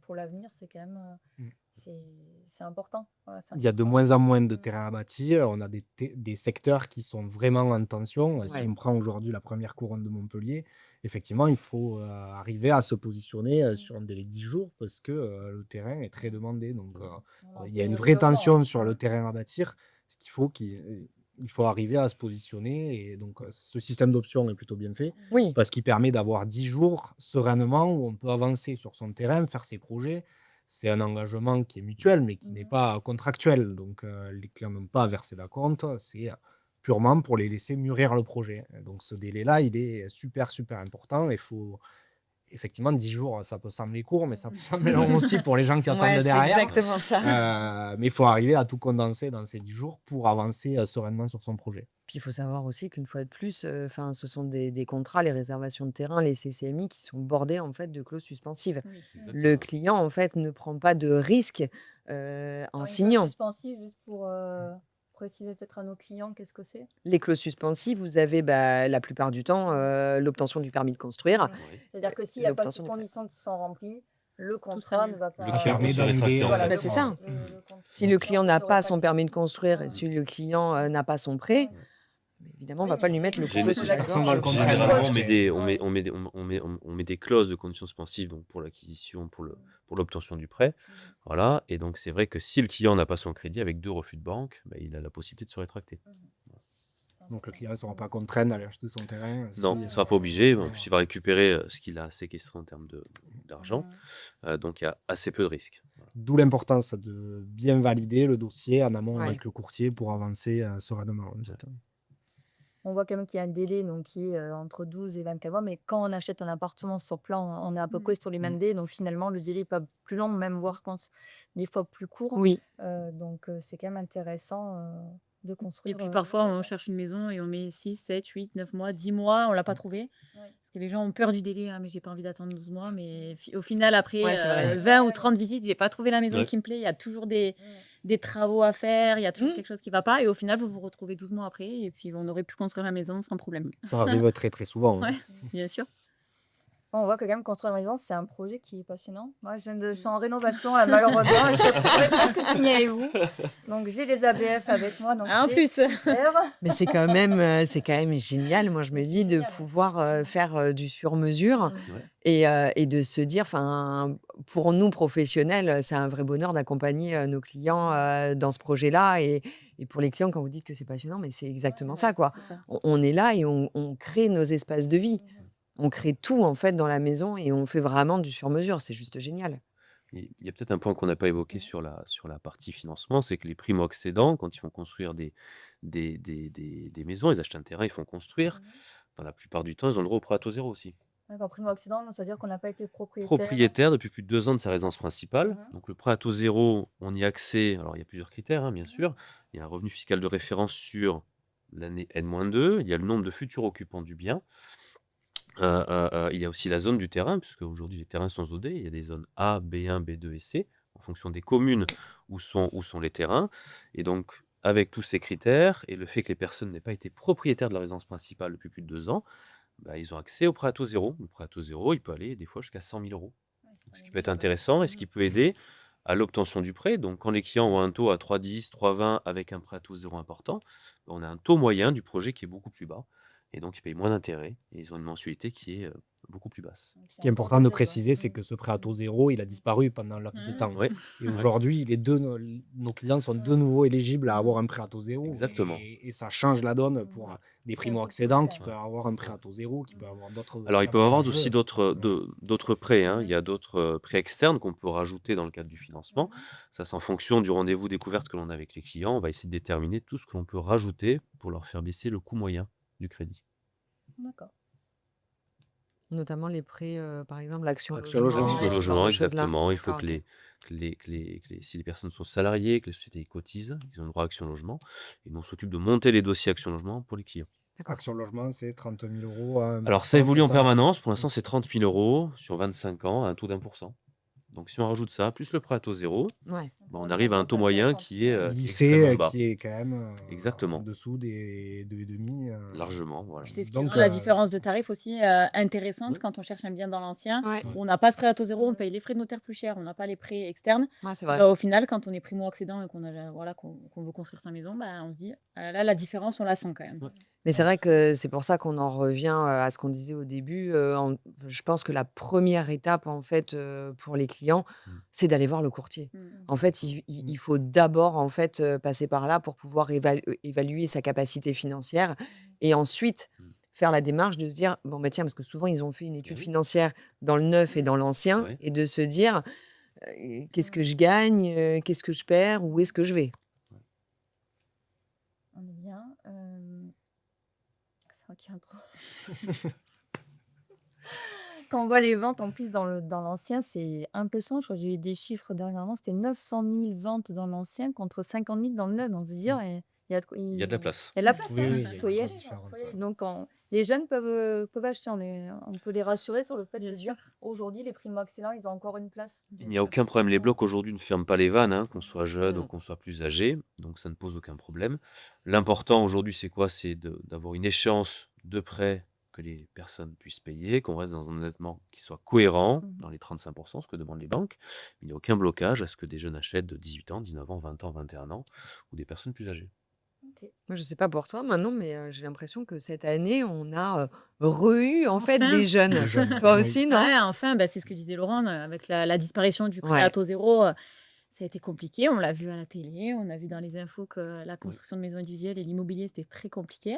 pour l'avenir, c'est quand même Mm. c'est important. Voilà, c'est Il y a de important. moins en moins de terrains à bâtir. On a des secteurs qui sont vraiment en tension. Si Ouais. on prend aujourd'hui la première couronne de Montpellier, effectivement, il faut arriver à se positionner sur un délai de 10 jours parce que le terrain est très demandé. Donc, Voilà, il y a une pour vraie le moment, tension hein. sur le terrain à bâtir. Ce qu'il faut il faut arriver à se positionner. Et donc, ce système d'options est plutôt bien fait Oui. parce qu'il permet d'avoir 10 jours sereinement où on peut avancer sur son terrain, faire ses projets. C'est un engagement qui est mutuel, mais qui n'est pas contractuel. Donc, les clients n'ont pas à verser d'acompte. C'est purement pour les laisser mûrir le projet. Donc, ce délai-là, il est super, super important. Il faut effectivement 10 jours, ça peut sembler court, mais ça peut sembler long aussi pour les gens qui attendent Ouais, c'est derrière. exactement ça. Mais il faut arriver à tout condenser dans ces 10 jours pour avancer sereinement sur son projet. Puis il faut savoir aussi qu'une fois de plus, ce sont des contrats, les réservations de terrain, les CCMI qui sont bordés en fait de clauses suspensives. Oui. Le client en fait ne prend pas de risque en Alors, une clause signant. suspensive, juste pour préciser peut-être à nos clients, qu'est-ce que c'est? Les clauses suspensives, vous avez la plupart du temps l'obtention du permis de construire. Oui. C'est-à-dire que s'il n'y a pas L'obtention ces du prêt. conditions qui sont remplies, le sera contrat nul. ne va pas. Le Qui client permet peut se d'annuler, rétracter, en Voilà, fait. Bah, c'est ça. Si le client n'a pas son permis de construire et si le client n'a pas son prêt, évidemment, on ne va pas lui mettre le J'ai- couteau sous la personne va le gorge. contraire. Généralement, on met Ouais. des, on met des clauses de conditions suspensives donc pour l'acquisition, pour l'obtention du prêt. Voilà. Et donc, c'est vrai que si le client n'a pas son crédit avec 2 refus de banque, bah, il a la possibilité de se rétracter. Donc, le client ne sera pas contraint d'aller acheter son terrain. Non, il ne sera pas obligé. En plus, il va récupérer ce qu'il a séquestré en termes d'argent. Donc, il y a assez peu de risques. Voilà. D'où l'importance de bien valider le dossier en amont Ouais. avec le courtier pour avancer sereinement. En fait. on voit quand même qu'il y a un délai donc, qui est entre 12 et 24 mois. Mais quand on achète un appartement sur plan, on est à peu Mm. près sur les mêmes Mm. délais. Donc finalement, le délai n'est pas plus long, même voire, je pense, des fois plus court. Oui. Donc c'est quand même intéressant de Et construire. puis parfois, on cherche une maison et on met 6, 7, 8, 9 mois, 10 mois, on l'a pas trouvée. Oui. Parce que les gens ont peur du délai, hein, mais j'ai pas envie d'attendre 12 mois. Mais au final, après Ouais, c'est vrai. 20 ou 30 visites, j'ai pas trouvé la maison Ouais. qui me plaît. Il y a toujours des travaux à faire, il y a toujours Mm. quelque chose qui va pas. Et au final, vous vous retrouvez 12 mois après et puis on aurait pu construire la maison sans problème. Ça arrive très très souvent. Ouais, bien sûr. On voit que quand même construire une maison, c'est un projet qui est passionnant. Moi, je suis en rénovation, là, malheureusement, et je pourrais presque signer avec vous. Donc, j'ai les ABF avec moi. Donc Ah, en c'est plus. super. Mais c'est quand même génial, moi je me dis, de Génial, ouais. pouvoir faire du sur-mesure Ouais. et de se dire, enfin, pour nous professionnels, c'est un vrai bonheur d'accompagner nos clients dans ce projet-là. Et pour les clients, quand vous dites que c'est passionnant, mais c'est exactement ça, quoi. C'est ça. On est là et on crée nos espaces de vie. On crée tout, en fait, dans la maison et on fait vraiment du sur-mesure. C'est juste génial. Il y a peut-être un point qu'on n'a pas évoqué sur la partie financement, c'est que les primo-accédants, quand ils font construire des maisons, ils achètent un terrain, ils font construire. Dans la plupart du temps, ils ont le droit au prêt à taux zéro aussi. D'accord, primo-accident, c'est-à-dire qu'on n'a pas été propriétaire. Propriétaire depuis plus de 2 ans de sa résidence principale. Mhm. Donc le prêt à taux zéro, on y a accès. Alors il y a plusieurs critères, hein, bien sûr. Il y a un revenu fiscal de référence sur l'année N-2. Il y a le nombre de futurs occupants du bien. Il y a aussi la zone du terrain, puisque aujourd'hui les terrains sont zonés. Il y a des zones A, B1, B2 et C, en fonction des communes où sont les terrains. Et donc, avec tous ces critères et le fait que les personnes n'aient pas été propriétaires de la résidence principale depuis plus de 2 ans, bah, ils ont accès au prêt à taux zéro. Le prêt à taux zéro, il peut aller des fois jusqu'à 100 000 euros. Donc, ce qui peut être intéressant et ce qui peut aider à l'obtention du prêt. Donc, quand les clients ont un taux à 3,10, 3,20 avec un prêt à taux zéro important, bah, on a un taux moyen du projet qui est beaucoup plus bas. Et donc, ils payent moins d'intérêt et ils ont une mensualité qui est beaucoup plus basse. Ce qui est important de préciser, c'est que ce prêt à taux zéro, il a disparu pendant le laps de temps. Ouais, Et aujourd'hui, nos clients sont de nouveau éligibles à avoir un prêt à taux zéro. Exactement. Et ça change la donne pour des primo-accédants qui peuvent avoir un prêt à taux zéro, qui peuvent avoir d'autres. Alors, ils peuvent avoir avantages. aussi d'autres prêts, hein. Il y a d'autres prêts externes qu'on peut rajouter dans le cadre du financement. Ça, c'est en fonction du rendez-vous découverte que l'on a avec les clients. On va essayer de déterminer tout ce que l'on peut rajouter pour leur faire baisser le coût moyen du crédit. D'accord. Notamment les prêts, par exemple, l'action Action logement. logement. Sur le ce genre logement, de choses-là. exactement. Il faut D'accord, que ok. si les personnes sont salariées, que les sociétés cotisent, ils ont le droit à Action Logement. Et nous, on s'occupe de monter les dossiers Action Logement pour les clients. D'accord. Action logement, c'est 30 000 euros. Alors, ça évolue en permanence. Pour l'instant, c'est 30 000 euros sur 25 ans à un taux d'1%. Donc, si on rajoute ça, plus le prêt à taux zéro, Ouais. bah, on arrive à un taux moyen qui est Lycée, extrêmement bas. qui est quand même Exactement. en dessous des 2,5. Largement, voilà. Puis c'est ce qui Donc, rend la différence de tarif aussi intéressante Oui. quand on cherche un bien dans l'ancien. Ouais. On n'a pas ce prêt à taux zéro, on paye les frais de notaire plus cher, on n'a pas les prêts externes. Ouais, c'est vrai. Au final, quand on est primo-accédant et qu'on veut construire sa maison, bah, on se dit, ah là, la différence, on la sent quand même. Ouais. Mais c'est vrai que c'est pour ça qu'on en revient à ce qu'on disait au début. Je pense que la première étape, en fait, pour les clients, c'est d'aller voir le courtier. En fait, il faut d'abord, en fait, passer par là pour pouvoir évaluer sa capacité financière et ensuite faire la démarche de se dire, bon, bah, tiens, parce que souvent, ils ont fait une étude oui. financière dans le neuf et dans l'ancien Ouais. et de se dire, qu'est-ce que je gagne, qu'est-ce que je perds, où est-ce que je vais. On est bien. C'est vrai qu'il y a trop. Quand on voit les ventes en plus dans l'ancien, c'est impressionnant. Je crois que j'ai eu des chiffres dernièrement. C'était 900 000 ventes dans l'ancien contre 50 000 dans le neuf. Donc, dire, il y a de quoi- Il y a de la place. Il y a de la place. Oui, hein. oui, il y a une Faut y grosse aller. différence, Faut y aller. ouais. Donc, les jeunes peuvent acheter. On peut les rassurer sur le fait Bien de dire aujourd'hui, les primo-accédants, ils ont encore une place. Il n'y a aucun problème. Les blocs aujourd'hui ne ferment pas les vannes, hein, qu'on soit jeune ou Mm. qu'on soit plus âgé. Donc ça ne pose aucun problème. L'important aujourd'hui, c'est quoi? C'est d'avoir une échéance de prêt que les personnes puissent payer, qu'on reste dans un endettement qui soit cohérent dans les 35%, ce que demandent les banques. Il n'y a aucun blocage à ce que des jeunes achètent de 18 ans, 19 ans, 20 ans, 21 ans ou des personnes plus âgées. Moi, je sais pas pour toi maintenant, mais j'ai l'impression que cette année, on a re-eu en fait Enfin. des jeunes. Des jeunes, Toi oui. aussi, non? Ouais, enfin, bah, c'est ce que disait Laurent, avec la disparition du prêt Ouais. à taux zéro, ça a été compliqué. On l'a vu à la télé, on a vu dans les infos que la construction de maisons individuelles et l'immobilier, c'était très compliqué.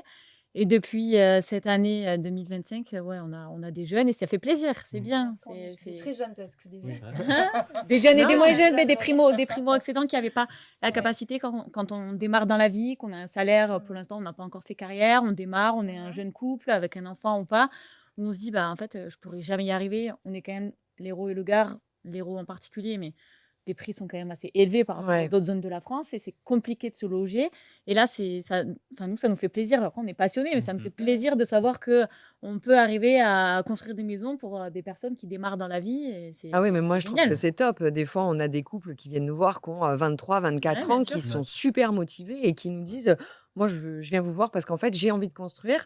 Et depuis cette année 2025, ouais, on a des jeunes et ça fait plaisir, c'est bien. C'est très jeune peut-être que des Oui. jeunes. Des jeunes et des Non, moins jeunes, mais des primo-accédants qui n'avaient pas la capacité quand on démarre dans la vie, qu'on a un salaire, pour l'instant, on n'a pas encore fait carrière, on démarre, on est un jeune couple avec un enfant ou pas, où on se dit, bah, en fait, je pourrais jamais y arriver. On est quand même l'Hérault et le Gard, l'Hérault en particulier, mais les prix sont quand même assez élevés par rapport à ouais. d'autres zones de la France et c'est compliqué de se loger. Et là, nous, ça nous fait plaisir. Après, on est passionnés, mais ça nous fait plaisir de savoir que on peut arriver à construire des maisons pour des personnes qui démarrent dans la vie. Et Ah oui, mais moi, c'est je trouve que génial. c'est top. Des fois, on a des couples qui viennent nous voir, qui ont 23, 24 bien ans, sûr. qui sont super motivés et qui nous disent, moi, je viens vous voir parce qu'en fait, j'ai envie de construire.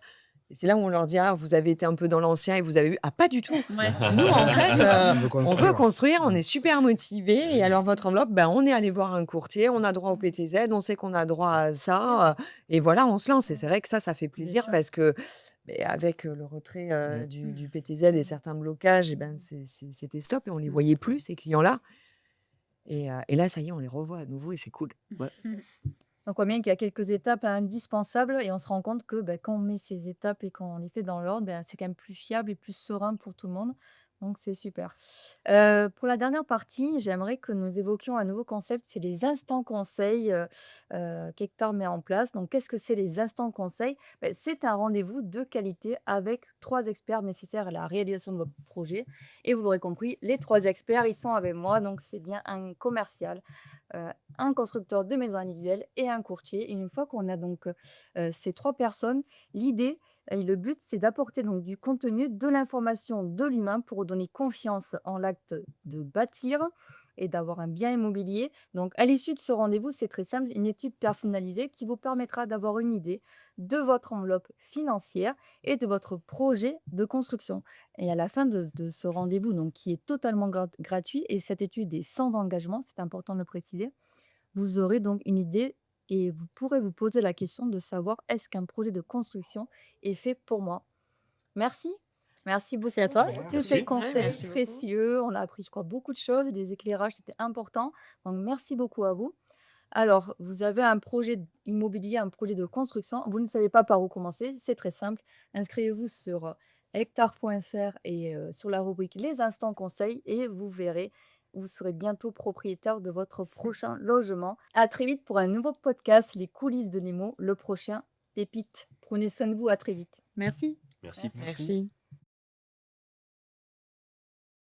Et c'est là où on leur dit, ah, vous avez été un peu dans l'ancien et vous avez vu. Ah, pas du tout. Ouais. Nous, en fait, On veut on veut construire. construire, on est super motivés. Et alors, votre enveloppe, ben, on est allé voir un courtier, on a droit au PTZ, on sait qu'on a droit à ça. Et voilà, on se lance. Et c'est vrai que ça fait Bien plaisir sûr. parce que avec le retrait du PTZ et certains blocages, et ben, c'était stop et on les voyait plus, ces clients-là. Et là, ça y est, on les revoit à nouveau et c'est cool. Ouais. On voit bien qu'il y a quelques étapes indispensables et on se rend compte que quand on met ces étapes et qu'on les fait dans l'ordre, c'est quand même plus fiable et plus serein pour tout le monde. Donc c'est super. Pour la dernière partie, j'aimerais que nous évoquions un nouveau concept, c'est les instants conseils qu'Hector met en place. Donc qu'est-ce que c'est les instants conseils? C'est un rendez-vous de qualité avec 3 experts nécessaires à la réalisation de votre projet. Et vous l'aurez compris, les 3 experts, ils sont avec moi. Donc c'est bien un commercial, un constructeur de maisons individuelles et un courtier. Et une fois qu'on a donc ces 3 personnes, l'idée et le but, c'est d'apporter donc du contenu, de l'information, de l'humain pour donner confiance en l'acte de bâtir et d'avoir un bien immobilier. Donc, à l'issue de ce rendez-vous, c'est très simple, une étude personnalisée qui vous permettra d'avoir une idée de votre enveloppe financière et de votre projet de construction. Et à la fin de ce rendez-vous, donc qui est totalement gratuit, et cette étude est sans engagement, c'est important de le préciser, vous aurez donc une idée et vous pourrez vous poser la question de savoir est-ce qu'un projet de construction est fait pour moi. Merci. Merci beaucoup C'est à toi. pour tous Merci. ces Ouais, conseils merci beaucoup. précieux. On a appris, je crois, beaucoup de choses. Des éclairages, c'était important. Donc, merci beaucoup à vous. Alors, vous avez un projet immobilier, un projet de construction. Vous ne savez pas par où commencer. C'est très simple. Inscrivez-vous sur hectare.fr et sur la rubrique Les instants conseils et vous verrez, vous serez bientôt propriétaire de votre prochain logement. À très vite pour un nouveau podcast, Les coulisses de l'IMO, le prochain Pépite. Prenez soin de vous, à très vite. Merci. Merci. Merci.